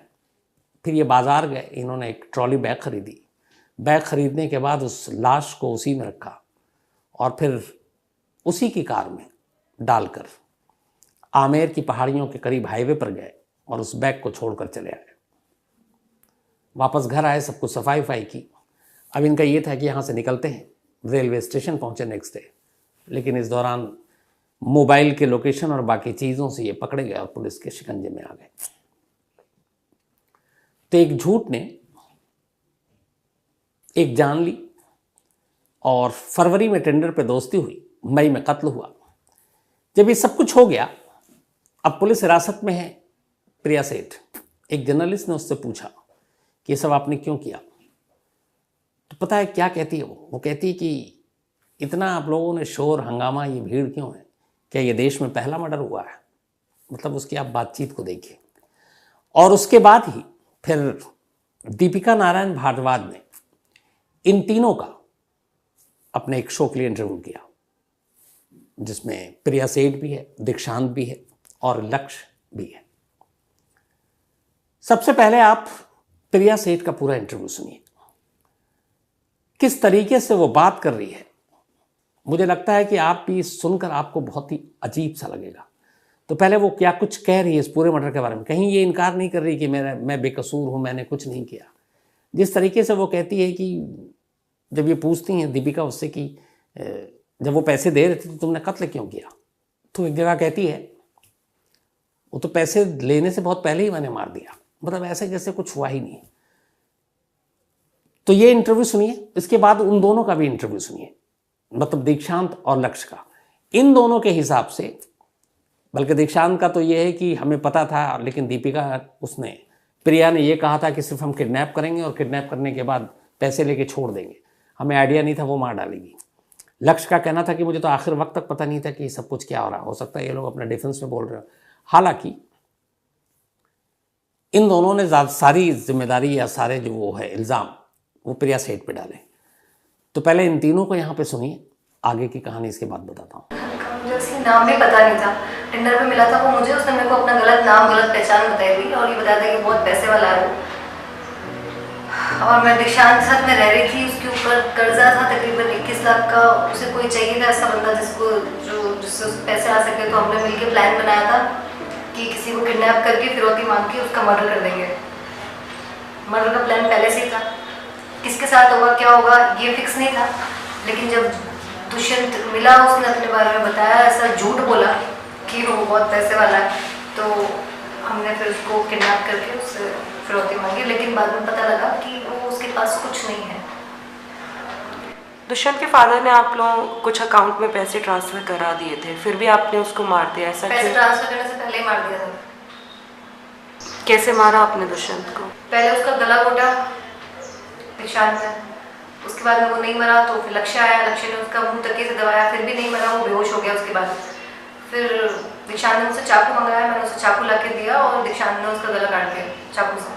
फिर ये बाज़ार गए। इन्होंने एक ट्रॉली बैग खरीदी। बैग खरीदने के बाद उस लाश को उसी में रखा और फिर उसी की कार में डालकर आमेर की पहाड़ियों के करीब हाईवे पर गए और उस बैग को छोड़कर चले आए। वापस घर आए, सब कुछ सफाई वफाई की। अब इनका ये था कि यहाँ से निकलते हैं, रेलवे स्टेशन पहुँचे नेक्स्ट डे। लेकिन इस दौरान मोबाइल के लोकेशन और बाकी चीज़ों से ये पकड़े गए और पुलिस के शिकंजे में आ गए। तो एक झूठ ने एक जान ली और फरवरी में टेंडर पे दोस्ती हुई, मई में कत्ल हुआ। जब ये सब कुछ हो गया, अब पुलिस हिरासत में है प्रिया सेठ। एक जर्नलिस्ट ने उससे पूछा कि ये सब आपने क्यों किया। तो पता है क्या कहती है वो कहती है कि इतना आप लोगों ने शोर हंगामा, ये भीड़ क्यों है? क्या ये देश में पहला मर्डर हुआ है? मतलब उसकी आप बातचीत को देखिए। और उसके बाद ही फिर दीपिका नारायण भारद्वाज ने इन तीनों का अपने एक शो के लिए इंटरव्यू किया, जिसमें प्रिया सेठ भी है, दीक्षांत भी है और लक्ष्य भी है। सबसे पहले आप प्रिया सेठ का पूरा इंटरव्यू सुनिए, किस तरीके से वो बात कर रही है। मुझे लगता है कि आप भी सुनकर आपको बहुत ही अजीब सा लगेगा। तो पहले वो क्या कुछ कह रही है इस पूरे मर्डर के बारे में। कहीं ये इनकार नहीं कर रही कि मैं बेकसूर हूँ, मैंने कुछ नहीं किया। जिस तरीके से वो कहती है कि जब ये पूछती हैं दीपिका उससे कि जब वो पैसे दे रहे थे तो तुमने कत्ल क्यों किया, तो एक जगह कहती है वो तो पैसे लेने से बहुत पहले ही मैंने मार दिया। मतलब ऐसे जैसे कुछ हुआ ही नहीं। तो ये इंटरव्यू सुनिए, इसके बाद उन दोनों का भी इंटरव्यू सुनिए, मतलब दीक्षांत और लक्ष्य का। इन दोनों के हिसाब से, बल्कि दीक्षांत का तो ये है कि हमें पता था, लेकिन दीपिका प्रिया ने ये कहा था कि सिर्फ हम किडनैप करेंगे और किडनैप करने के बाद पैसे लेके छोड़ देंगे। हमें आइडिया नहीं था वो मार डालेगी। लक्ष्य का कहना था कि मुझे तो आखिर वक्त तक पता नहीं था कि सब कुछ क्या हो रहा, हो सकता है ये लोग अपने डिफेंस में बोल रहे हो। हालांकि इन दोनों ने सारी जिम्मेदारी या सारे जो वो है इल्ज़ाम वो प्रिया सेठ पे डाले। तो पहले इन तीनों को यहाँ पे सुनिए, आगे की कहानी इसके बाद बताता हूँ। मुझे उसकी नाम भी पता नहीं था, टेंडर पे मिला था वो मुझे, उसने मेरे को अपना गलत नाम गलत पहचान बताई थी और ये बताया था कि बहुत पैसे वाला है वो। और मैं दीक्षांत के साथ में रह रही थी, उसके ऊपर कर्जा था तकरीबन 21 लाख का। उसे कोई चाहिए था ऐसा बंदा जिससे पैसे आ सके। तो हमने मिलकर प्लान बनाया था कि किसी को किडनैप करके फिरौती मांग के उसका मर्डर कर देंगे। मर्डर का प्लान पहले से ही था, किसके साथ होगा क्या होगा ये फिक्स नहीं था। लेकिन जब दुष्यंत मिला, उसने अपने बारे में बताया, ऐसा झूठ बोला कि वो बहुत पैसे वाला है, तो हमने फिर उसको किडनैप करके उससे फिरौती मांगी। लेकिन बाद में पता लगा कि वो उसके पास कुछ नहीं है। दुष्यंत के फादर ने आप लोगों कुछ अकाउंट में पैसे ट्रांसफर करा दिए थे, फिर भी आपने उसको मार दिया, ऐसा पैसे ट्रांसफर करने से पहले ही मार दिया था। कैसे मारा आपने दुष्यंत को? पहले उसका गला घोटा दीक्षांत ने, उसके बाद में वो नहीं मरा तो फिर लक्ष्य आया, लक्ष्य ने उसका मुंह तकिए से दबाया, फिर भी नहीं मरा, वो बेहोश हो गया। उसके बाद फिर दीक्षांत ने मुझसे चाकू मंगाया, मैंने उसे चाकू ला के दिया और दीक्षांत ने उसका गला काट दिया चाकू से।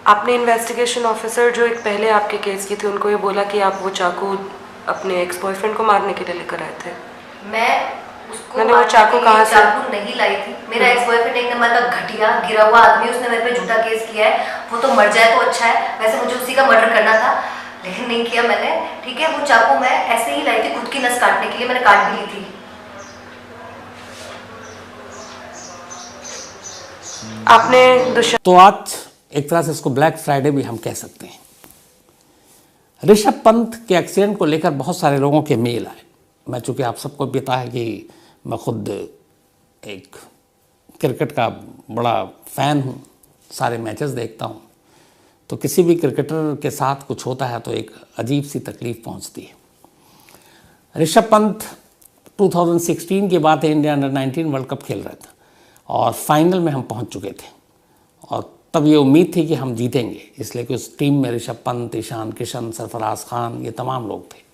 आपने इन्वेस्टिगेशन ऑफिसर जो एक पहले आपके केस की थी उनको ये बोला कि आप वो चाकू अपने एक्स बॉयफ्रेंड को मारने के लिए लेकर आए थे? मैं उसको मैंने वो चाकू कहाँ से? चाकू नहीं लाई थी। मेरा एक्स बॉयफ्रेंड एक नंबर का घटिया गिरा हुआ आदमी, उसने मेरे पे झूठा केस किया है। वो तो मर जाए तो अच्छा है, वैसे मुझे उसी का मर्डर करना था लेकिन नहीं किया मैंने। ठीक है, वो चाकू मैं ऐसे ही लाई थी खुद की नस काटने के लिए, मैंने काट भी ली थी। आपने दुष्यंत तो आज एक तरह से इसको ब्लैक फ्राइडे भी हम कह सकते हैं। ऋषभ पंत के एक्सीडेंट को लेकर बहुत सारे लोगों के मेल आए। मैं चूँकि आप सबको पता है कि मैं खुद एक क्रिकेट का बड़ा फ़ैन हूँ, सारे मैचेस देखता हूँ, तो किसी भी क्रिकेटर के साथ कुछ होता है तो एक अजीब सी तकलीफ़ पहुँचती है। ऋषभ पंत 2016 की बात है, इंडिया अंडर 19 वर्ल्ड कप खेल रहा था और फाइनल में हम पहुँच चुके थे और तब ये उम्मीद थी कि हम जीतेंगे, इसलिए कि उस टीम में ऋषभ पंत, ईशान किशन, सरफराज खान, ये तमाम लोग थे।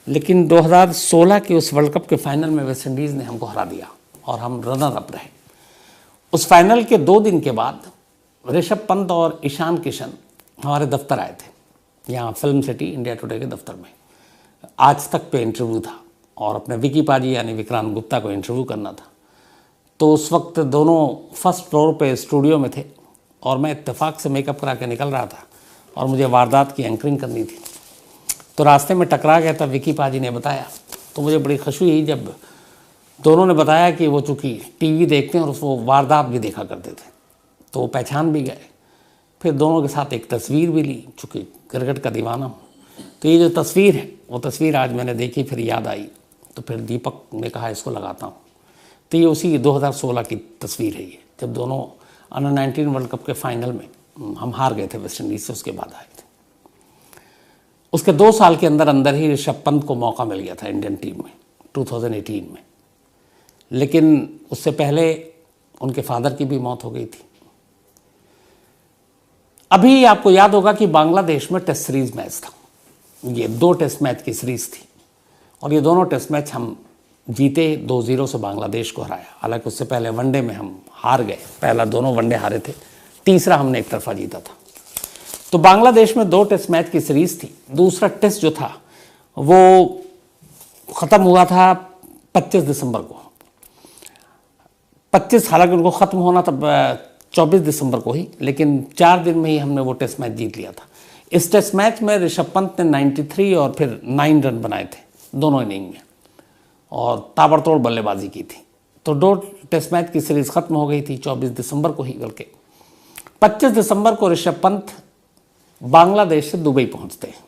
लेकिन 2016 के उस वर्ल्ड कप के फाइनल में वेस्ट इंडीज़ ने हमको हरा दिया और हम रनर अप रहे। उस फाइनल के 2 दिन के बाद ऋषभ पंत और ईशान किशन हमारे दफ्तर आए थे, यहाँ फिल्म सिटी इंडिया टुडे के दफ्तर में। आज तक पे इंटरव्यू था और अपने विकी पाजी यानी विक्रांत गुप्ता को इंटरव्यू करना था। तो उस वक्त दोनों फर्स्ट फ्लोर पे स्टूडियो में थे और मैं इत्तेफाक से मेकअप करा के निकल रहा था और मुझे वारदात की एंकरिंग करनी थी। तो रास्ते में टकरा गया था, विकी पाजी ने बताया, तो मुझे बड़ी खुशी हुई जब दोनों ने बताया कि वो चूँकि टीवी देखते हैं और वो वारदात भी देखा करते थे, तो वो पहचान भी गए। फिर दोनों के साथ एक तस्वीर भी ली, चूँकि क्रिकेट का दीवाना हूँ। तो ये जो तस्वीर है वो तस्वीर आज मैंने देखी, फिर याद आई, तो फिर दीपक ने कहा इसको लगाता हूँ। तो ये उसी 2016 की तस्वीर है ये, जब दोनों अंडर 19 वर्ल्ड कप के फाइनल में हम हार गए थे वेस्ट इंडीज़ से, उसके बाद आए थे। उसके 2 साल के अंदर अंदर ही ऋषभ पंत को मौका मिल गया था इंडियन टीम में 2018 में, लेकिन उससे पहले उनके फादर की भी मौत हो गई थी। अभी आपको याद होगा कि बांग्लादेश में टेस्ट सीरीज मैच था, ये 2 टेस्ट मैच की सीरीज थी और ये दोनों टेस्ट मैच हम जीते, 2-0 से बांग्लादेश को हराया। हालांकि उससे पहले वनडे में हम हार गए, पहला दोनों वनडे हारे थे, तीसरा हमने एक तरफा जीता था। तो बांग्लादेश में 2 टेस्ट मैच की सीरीज थी। दूसरा टेस्ट जो था वो ख़त्म हुआ था 25 दिसंबर को। 25 हालांकि उनको ख़त्म होना तब 24 दिसंबर को ही, लेकिन 4 दिन में ही हमने वो टेस्ट मैच जीत लिया था। इस टेस्ट मैच में ऋषभ पंत ने 93 और फिर 9 रन बनाए थे दोनों इनिंग में और ताबड़तोड़ बल्लेबाजी की थी। तो 2 टेस्ट मैच की सीरीज़ ख़त्म हो गई थी 24 दिसंबर को ही, बल्कि 25 दिसंबर को ऋषभ पंत बांग्लादेश से दुबई पहुंचते हैं।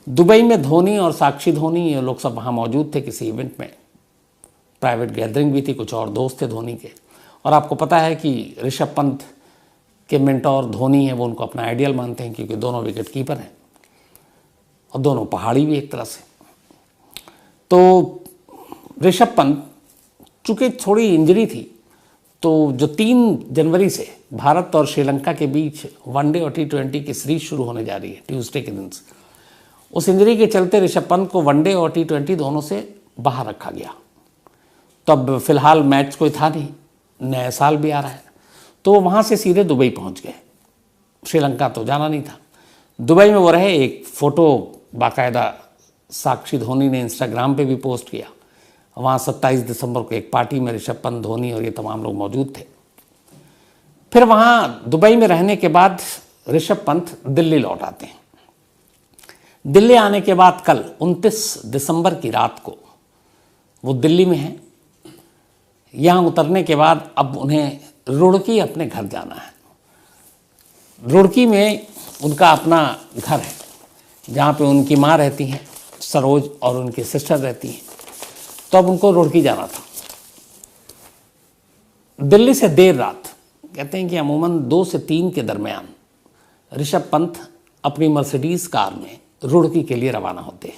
दुबई में धोनी और साक्षी धोनी ये लोग सब वहाँ मौजूद थे किसी इवेंट में, प्राइवेट गैदरिंग भी थी, कुछ और दोस्त थे धोनी के। और आपको पता है कि ऋषभ पंत के मेंटोर धोनी है, वो उनको अपना आइडियल मानते हैं क्योंकि दोनों विकेट कीपर हैं और दोनों पहाड़ी भी एक तरह से। तो ऋषभ पंत चूँकि थोड़ी इंजरी थी तो जो 3 जनवरी से भारत और श्रीलंका के बीच वनडे और T20 की सीरीज शुरू होने जा रही है ट्यूसडे के दिन से, उस इंजरी के चलते ऋषभ पंत को वनडे और T20 दोनों से बाहर रखा गया। तो अब फिलहाल मैच कोई था नहीं, नया साल भी आ रहा है, तो वो वहाँ से सीधे दुबई पहुँच गए। श्रीलंका तो जाना नहीं था। दुबई में वो रहे। एक फ़ोटो बाकायदा साक्षी धोनी ने इंस्टाग्राम पे भी पोस्ट किया। वहाँ 27 दिसंबर को एक पार्टी में ऋषभ पंत, धोनी और ये तमाम लोग मौजूद थे। फिर वहाँ दुबई में रहने के बाद ऋषभ पंत दिल्ली लौट आते हैं। दिल्ली आने के बाद कल 29 दिसंबर की रात को वो दिल्ली में हैं। यहाँ उतरने के बाद अब उन्हें रुड़की अपने घर जाना है। रुड़की में उनका अपना घर है जहाँ पे उनकी माँ रहती हैं सरोज और उनकी सिस्टर रहती हैं। तो अब उनको रुड़की जाना था। दिल्ली से देर रात, कहते हैं कि अमूमन 2 से 3 के दरमियान ऋषभ पंत अपनी मर्सिडीज़ कार में रुड़की के लिए रवाना होते हैं।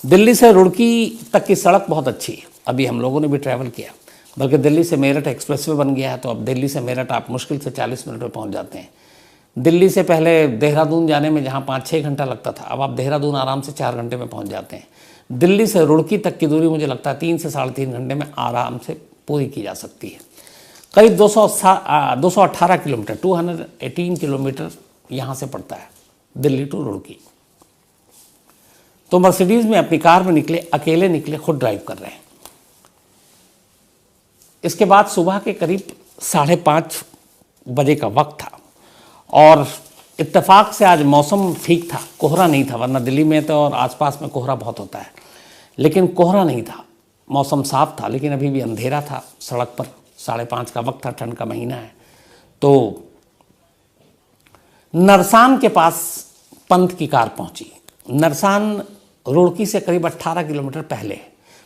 दिल्ली से रुड़की तक की सड़क बहुत अच्छी है, अभी हम लोगों ने भी ट्रैवल किया, बल्कि दिल्ली से मेरठ एक्सप्रेसवे बन गया है। तो अब दिल्ली से मेरठ आप मुश्किल से 40 मिनट में पहुंच जाते हैं। दिल्ली से पहले देहरादून जाने में जहां 5-6 घंटा लगता था, अब आप देहरादून आराम से 4 घंटे में पहुंच जाते हैं। दिल्ली से रुड़की तक की दूरी मुझे लगता है 3 से 3.5 घंटे में आराम से पूरी की जा सकती है। करीब 218 किलोमीटर 218 किलोमीटर यहाँ से पड़ता है दिल्ली टू रुड़की। तो मर्सिडीज़ में अपनी कार में निकले, अकेले निकले, खुद ड्राइव कर रहे हैं। इसके बाद सुबह के करीब 5:30 बजे का वक्त था और इत्तेफाक से आज मौसम ठीक था, कोहरा नहीं था, वरना दिल्ली में तो और आसपास में कोहरा बहुत होता है, लेकिन कोहरा नहीं था, मौसम साफ था। लेकिन अभी भी अंधेरा था सड़क पर, 5:30 का वक्त था, ठंड का महीना है। तो नरसान के पास पंत की कार पहुंची। नरसान रुड़की से करीब 18 किलोमीटर पहले,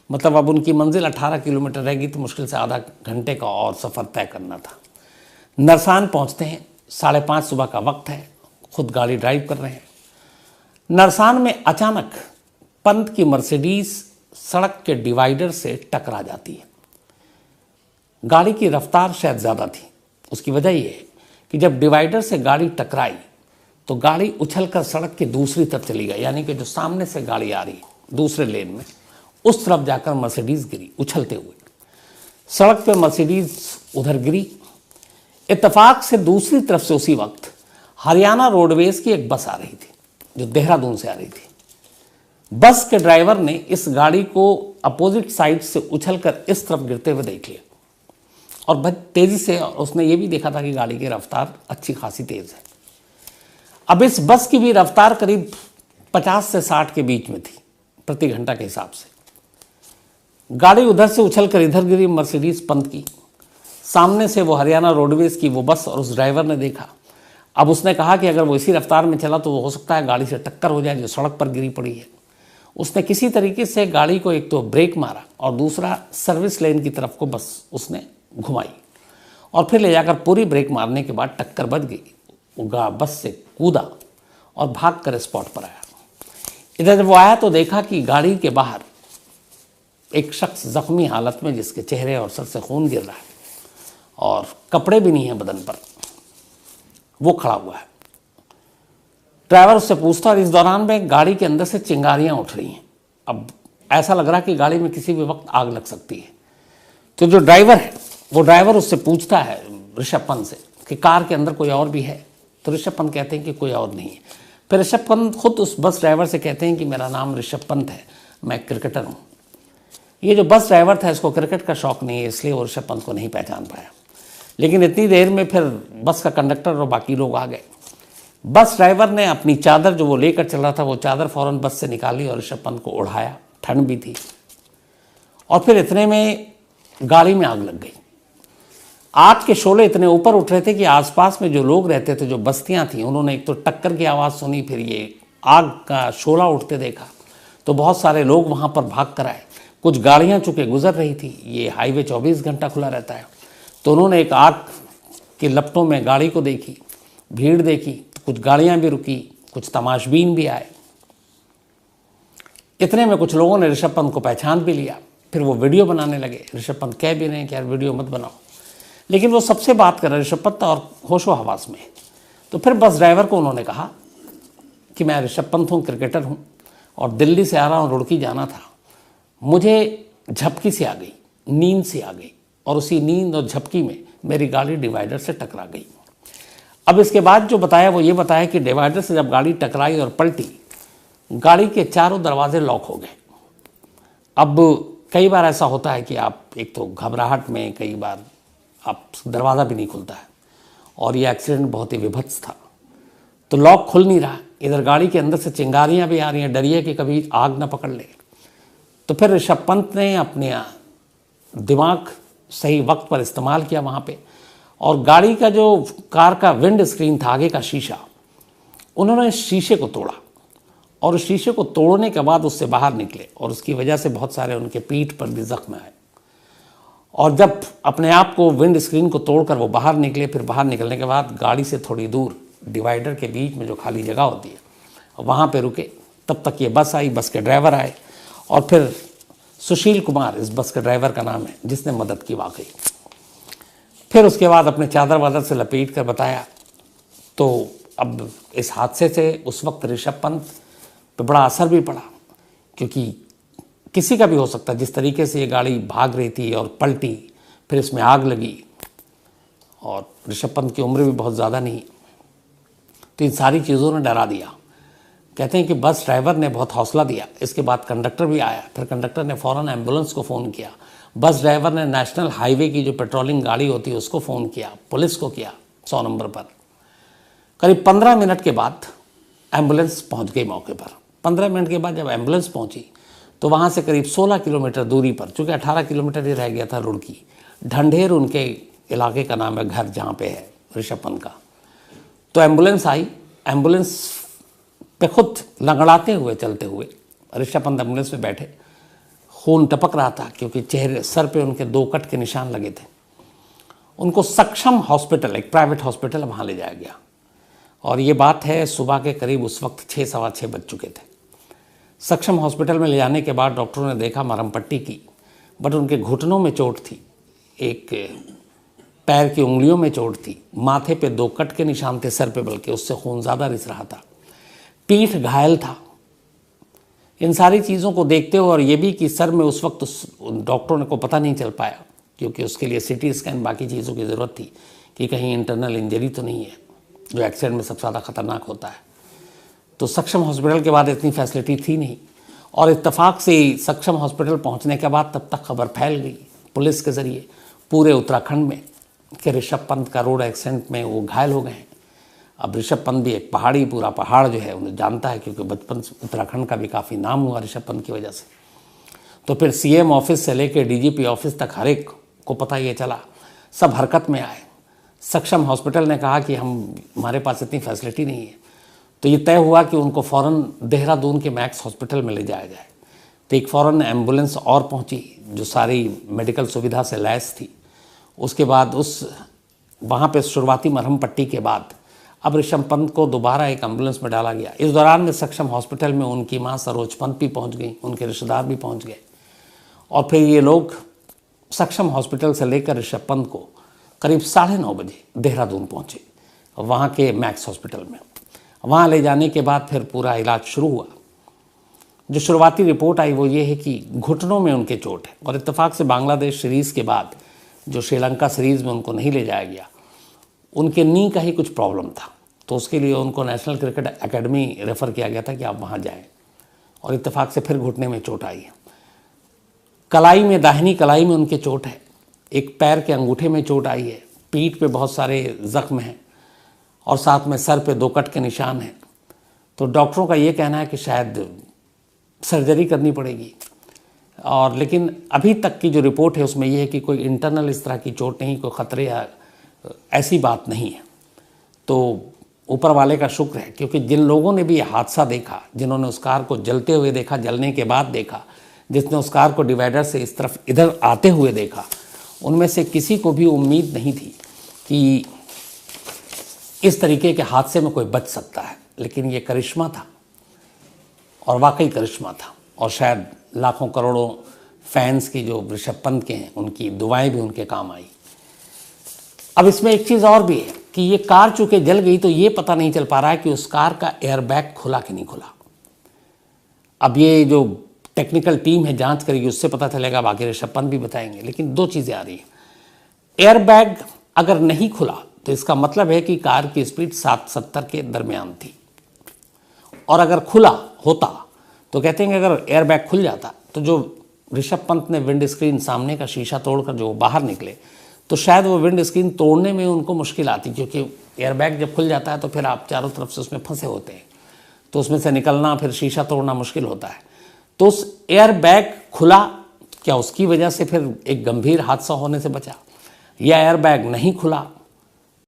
मतलब अब उनकी मंजिल 18 किलोमीटर रहेगी, तो मुश्किल से आधा घंटे का और सफ़र तय करना था। नरसान पहुंचते हैं, 5:30 सुबह का वक्त है, खुद गाड़ी ड्राइव कर रहे हैं। नरसान में अचानक पंत की मर्सिडीज सड़क के डिवाइडर से टकरा जाती है। गाड़ी की रफ्तार शायद ज़्यादा थी। उसकी वजह ये है कि जब डिवाइडर से गाड़ी टकराई तो गाड़ी उछलकर सड़क की दूसरी तरफ चली गई, यानी कि जो सामने से गाड़ी आ रही दूसरे लेन में, उस तरफ जाकर मर्सिडीज़ गिरी उछलते हुए। सड़क पे मर्सिडीज़ उधर गिरी। इत्तेफाक से दूसरी तरफ से उसी वक्त हरियाणा रोडवेज़ की एक बस आ रही थी जो देहरादून से आ रही थी। बस के ड्राइवर ने इस गाड़ी को अपोजिट साइड से उछलकर इस तरफ गिरते हुए देख लिया और बहुत तेज़ी से, उसने ये भी देखा था कि गाड़ी की रफ्तार अच्छी खासी तेज़ है। अब इस बस की भी रफ्तार करीब 50 से 60 के बीच में थी प्रति घंटा के हिसाब से। गाड़ी उधर से उछलकर इधर गिरी मर्सिडीज़ पंत की। सामने से वो हरियाणा रोडवेज़ की वो बस और उस ड्राइवर ने देखा। अब उसने कहा कि अगर वो इसी रफ्तार में चला तो वो हो सकता है गाड़ी से टक्कर हो जाए जो सड़क पर गिरी पड़ी है। उसने किसी तरीके से गाड़ी को एक तो ब्रेक मारा और दूसरा सर्विस लेन की तरफ को बस उसने घुमाई और फिर ले जाकर पूरी ब्रेक मारने के बाद टक्कर बच गई। वो बस से कूदा और भाग कर स्पॉट पर आया। इधर जब वो आया तो देखा कि गाड़ी के बाहर एक शख्स जख्मी हालत में, जिसके चेहरे और सर से खून गिर रहा है और कपड़े भी नहीं हैं बदन पर, वो खड़ा हुआ है। ड्राइवर उससे पूछता और इस दौरान में गाड़ी के अंदर से चिंगारियां उठ रही हैं। अब ऐसा लग रहा कि गाड़ी में किसी भी वक्त आग लग सकती है। तो जो ड्राइवर है वो ड्राइवर उससे पूछता है ऋषभ पंत से कि कार के अंदर कोई और भी है। तो ऋषभ पंत कहते हैं कि कोई और नहीं है। फिर ऋषभ पंत खुद उस बस ड्राइवर से कहते हैं कि मेरा नाम ऋषभ पंत है, मैं क्रिकेटर हूँ। ये जो बस ड्राइवर था इसको क्रिकेट का शौक़ नहीं है, इसलिए वो ऋषभ पंत को नहीं पहचान पाया। लेकिन इतनी देर में फिर बस का कंडक्टर और बाकी लोग आ गए। बस ड्राइवर ने अपनी चादर जो वो लेकर चल रहा था वो चादर फ़ौरन बस से निकाली और ऋषभ पंत को ओढ़ाया, ठंड भी थी। और फिर इतने में गाड़ी में आग लग गई। आग के शोले इतने ऊपर उठ रहे थे कि आसपास में जो लोग रहते थे, जो बस्तियां थीं, उन्होंने एक तो टक्कर की आवाज़ सुनी, फिर ये आग का शोला उठते देखा तो बहुत सारे लोग वहाँ पर भाग कर आए। कुछ गाड़ियाँ चूँकि गुजर रही थी, ये हाईवे 24 घंटा खुला रहता है, तो उन्होंने एक आग के लपटों में गाड़ी को देखी, भीड़ देखी, तो कुछ गाड़ियाँ भी रुकी, कुछ तमाशबीन भी आए। इतने में कुछ लोगों ने ऋषभ पंत को पहचान भी लिया। फिर वो वीडियो बनाने लगे। ऋषभ पंत कह भी रहे हैं कि यार वीडियो मत बनाओ, लेकिन वो सबसे बात कर रहे ऋषभ पंत और होशो हवास में। तो फिर बस ड्राइवर को उन्होंने कहा कि मैं ऋषभ पंत हूँ, क्रिकेटर हूँ और दिल्ली से आ रहा हूँ, रुड़की जाना था। मुझे झपकी से आ गई, नींद से आ गई और उसी नींद और झपकी में मेरी गाड़ी डिवाइडर से टकरा गई। अब इसके बाद जो बताया वो ये बताया कि डिवाइडर से जब गाड़ी टकराई और पलटी, गाड़ी के चारों दरवाजे लॉक हो गए। अब कई बार ऐसा होता है कि आप एक तो घबराहट में कई बार आप दरवाज़ा भी नहीं खुलता है और ये एक्सीडेंट बहुत ही विभत्स था। तो लॉक खुल नहीं रहा, इधर गाड़ी के अंदर से चिंगारियां भी आ रही हैं, डरिए कि कभी आग ना पकड़ ले। तो फिर ऋषभ पंत ने अपने दिमाग सही वक्त पर इस्तेमाल किया वहाँ पे और गाड़ी का जो कार का विंड स्क्रीन था, आगे का शीशा, उन्होंने शीशे को तोड़ा और उस शीशे को तोड़ने के बाद उससे बाहर निकले और उसकी वजह से बहुत सारे उनके पीठ पर भी जख्म आए। और जब अपने आप को विंड स्क्रीन को तोड़कर वो बाहर निकले, फिर बाहर निकलने के बाद गाड़ी से थोड़ी दूर डिवाइडर के बीच में जो खाली जगह होती है वहाँ पे रुके। तब तक ये बस आई, बस के ड्राइवर आए और फिर सुशील कुमार इस बस के ड्राइवर का नाम है, जिसने मदद की वाकई। फिर उसके बाद अपने चादर वादर से लपेट कर बताया। तो अब इस हादसे से उस वक्त ऋषभ पंत पे बड़ा असर भी पड़ा, क्योंकि किसी का भी हो सकता है। जिस तरीके से ये गाड़ी भाग रही थी और पलटी, फिर इसमें आग लगी और ऋषभ पंत की उम्र भी बहुत ज़्यादा नहीं, तो इन सारी चीज़ों ने डरा दिया। कहते हैं कि बस ड्राइवर ने बहुत हौसला दिया। इसके बाद कंडक्टर भी आया, फिर कंडक्टर ने फ़ौरन एम्बुलेंस को फ़ोन किया। बस ड्राइवर ने नेशनल हाईवे की जो पेट्रोलिंग गाड़ी होती है उसको फ़ोन किया, पुलिस को किया 100 नंबर पर। करीब 15 मिनट के बाद एम्बुलेंस पहुंच गई मौके पर। 15 मिनट के बाद जब एम्बुलेंस पहुंची तो वहाँ से करीब 16 किलोमीटर दूरी पर, चूँकि 18 किलोमीटर ही रह गया था रुड़की, ढंढेर उनके इलाके का नाम है, घर जहाँ पे है ऋषभ पंत का। तो एम्बुलेंस आई, एम्बुलेंस पे खुद लंगड़ाते हुए चलते हुए ऋषभ पंत एम्बुलेंस में बैठे। खून टपक रहा था क्योंकि चेहरे, सर पे उनके 2 कट के निशान लगे थे। उनको सक्षम हॉस्पिटल, एक प्राइवेट हॉस्पिटल, वहाँ ले जाया गया। और ये बात है सुबह के करीब उस वक्त 6 सवा 6 बज चुके थे। सक्षम हॉस्पिटल में ले जाने के बाद डॉक्टरों ने देखा, मरहम पट्टी की, बट उनके घुटनों में चोट थी, एक पैर की उंगलियों में चोट थी, माथे पे 2 कट के निशान थे सर पे, बल्कि उससे खून ज़्यादा रिस रहा था, पीठ घायल था। इन सारी चीज़ों को देखते हुए और ये भी कि सर में उस वक्त डॉक्टरों को पता नहीं चल पाया, क्योंकि उसके लिए सिटी स्कैन बाकी चीज़ों की ज़रूरत थी कि कहीं इंटरनल इंजरी तो नहीं है, जो एक्सीडेंट में सबसे ज़्यादा खतरनाक होता है। तो सक्षम हॉस्पिटल के बाद इतनी फैसिलिटी थी नहीं और इत्तेफाक से सक्षम हॉस्पिटल पहुंचने के बाद तब तक खबर फैल गई पुलिस के ज़रिए पूरे उत्तराखंड में कि ऋषभ पंत का रोड एक्सीडेंट में वो घायल हो गए हैं। अब ऋषभ पंत भी एक पहाड़ी, पूरा पहाड़ जो है उन्हें जानता है, क्योंकि बचपन से उत्तराखंड का भी काफ़ी नाम हुआ ऋषभ पंत की वजह से। तो फिर सीएम ऑफिस से लेकर डीजीपी ऑफिस तक हर एक को पता ये चला, सब हरकत में आए। सक्षम हॉस्पिटल ने कहा कि हमारे पास इतनी फैसिलिटी नहीं है, तो ये तय हुआ कि उनको फ़ौरन देहरादून के मैक्स हॉस्पिटल में ले जाया जाए। तो एक फ़ौरन एम्बुलेंस और पहुंची जो सारी मेडिकल सुविधा से लैस थी। उसके बाद वहाँ पे शुरुआती मरहम पट्टी के बाद अब ऋषभ पंत को दोबारा एक एम्बुलेंस में डाला गया। इस दौरान में सक्षम हॉस्पिटल में उनकी माँ सरोज पंत भी पहुँच गई, उनके रिश्तेदार भी पहुँच गए और फिर ये लोग सक्षम हॉस्पिटल से लेकर ऋषभ पंत को करीब 9:30 बजे देहरादून पहुँचे, वहाँ के मैक्स हॉस्पिटल में। वहाँ ले जाने के बाद फिर पूरा इलाज शुरू हुआ। जो शुरुआती रिपोर्ट आई वो ये है कि घुटनों में उनके चोट है और इत्तेफाक से बांग्लादेश सीरीज़ के बाद जो श्रीलंका सीरीज़ में उनको नहीं ले जाया गया, उनके नी का ही कुछ प्रॉब्लम था, तो उसके लिए उनको नेशनल क्रिकेट एकेडमी रेफ़र किया गया था कि आप वहाँ जाएं। और इत्तेफाक से फिर घुटने में चोट आई है, कलाई में, दाहिनी कलाई में उनके चोट है, एक पैर के अंगूठे में चोट आई है, पीठ पे बहुत सारे ज़ख्म हैं और साथ में सर पे 2 कट के निशान हैं। तो डॉक्टरों का ये कहना है कि शायद सर्जरी करनी पड़ेगी। और लेकिन अभी तक की जो रिपोर्ट है उसमें यह है कि कोई इंटरनल इस तरह की चोट नहीं, कोई ख़तरे या ऐसी बात नहीं है। तो ऊपर वाले का शुक्र है, क्योंकि जिन लोगों ने भी ये हादसा देखा, जिन्होंने उस कार को जलते हुए देखा, जलने के बाद देखा, जिसने उस कार को डिवाइडर से इस तरफ इधर आते हुए देखा, उनमें से किसी को भी उम्मीद नहीं थी कि इस तरीके के हादसे में कोई बच सकता है। लेकिन ये करिश्मा था और वाकई करिश्मा था, और शायद लाखों करोड़ों फैंस की जो ऋषभ पंत के हैं उनकी दुआएं भी उनके काम आई। अब इसमें एक चीज़ और भी है कि ये कार चूंकि जल गई तो ये पता नहीं चल पा रहा है कि उस कार का एयरबैग खुला कि नहीं खुला। अब ये जो टेक्निकल टीम है जांच करेगी, उससे पता चलेगा, बाकी ऋषभ पंत भी बताएंगे। लेकिन दो चीज़ें आ रही हैं, एयरबैग अगर नहीं खुला तो इसका मतलब है कि कार की स्पीड 60-70 के दरमियान थी, और अगर खुला होता तो कहते हैं कि अगर एयरबैग खुल जाता तो जो ऋषभ पंत ने विंड स्क्रीन सामने का शीशा तोड़कर जो बाहर निकले, तो शायद वो विंड स्क्रीन तोड़ने में उनको मुश्किल आती, क्योंकि एयरबैग जब खुल जाता है तो फिर आप चारों तरफ से उसमें फंसे होते हैं, तो उसमें से निकलना, फिर शीशा तोड़ना मुश्किल होता है। तो उस एयरबैग खुला, क्या उसकी वजह से फिर एक गंभीर हादसा होने से बचा, या एयरबैग नहीं खुला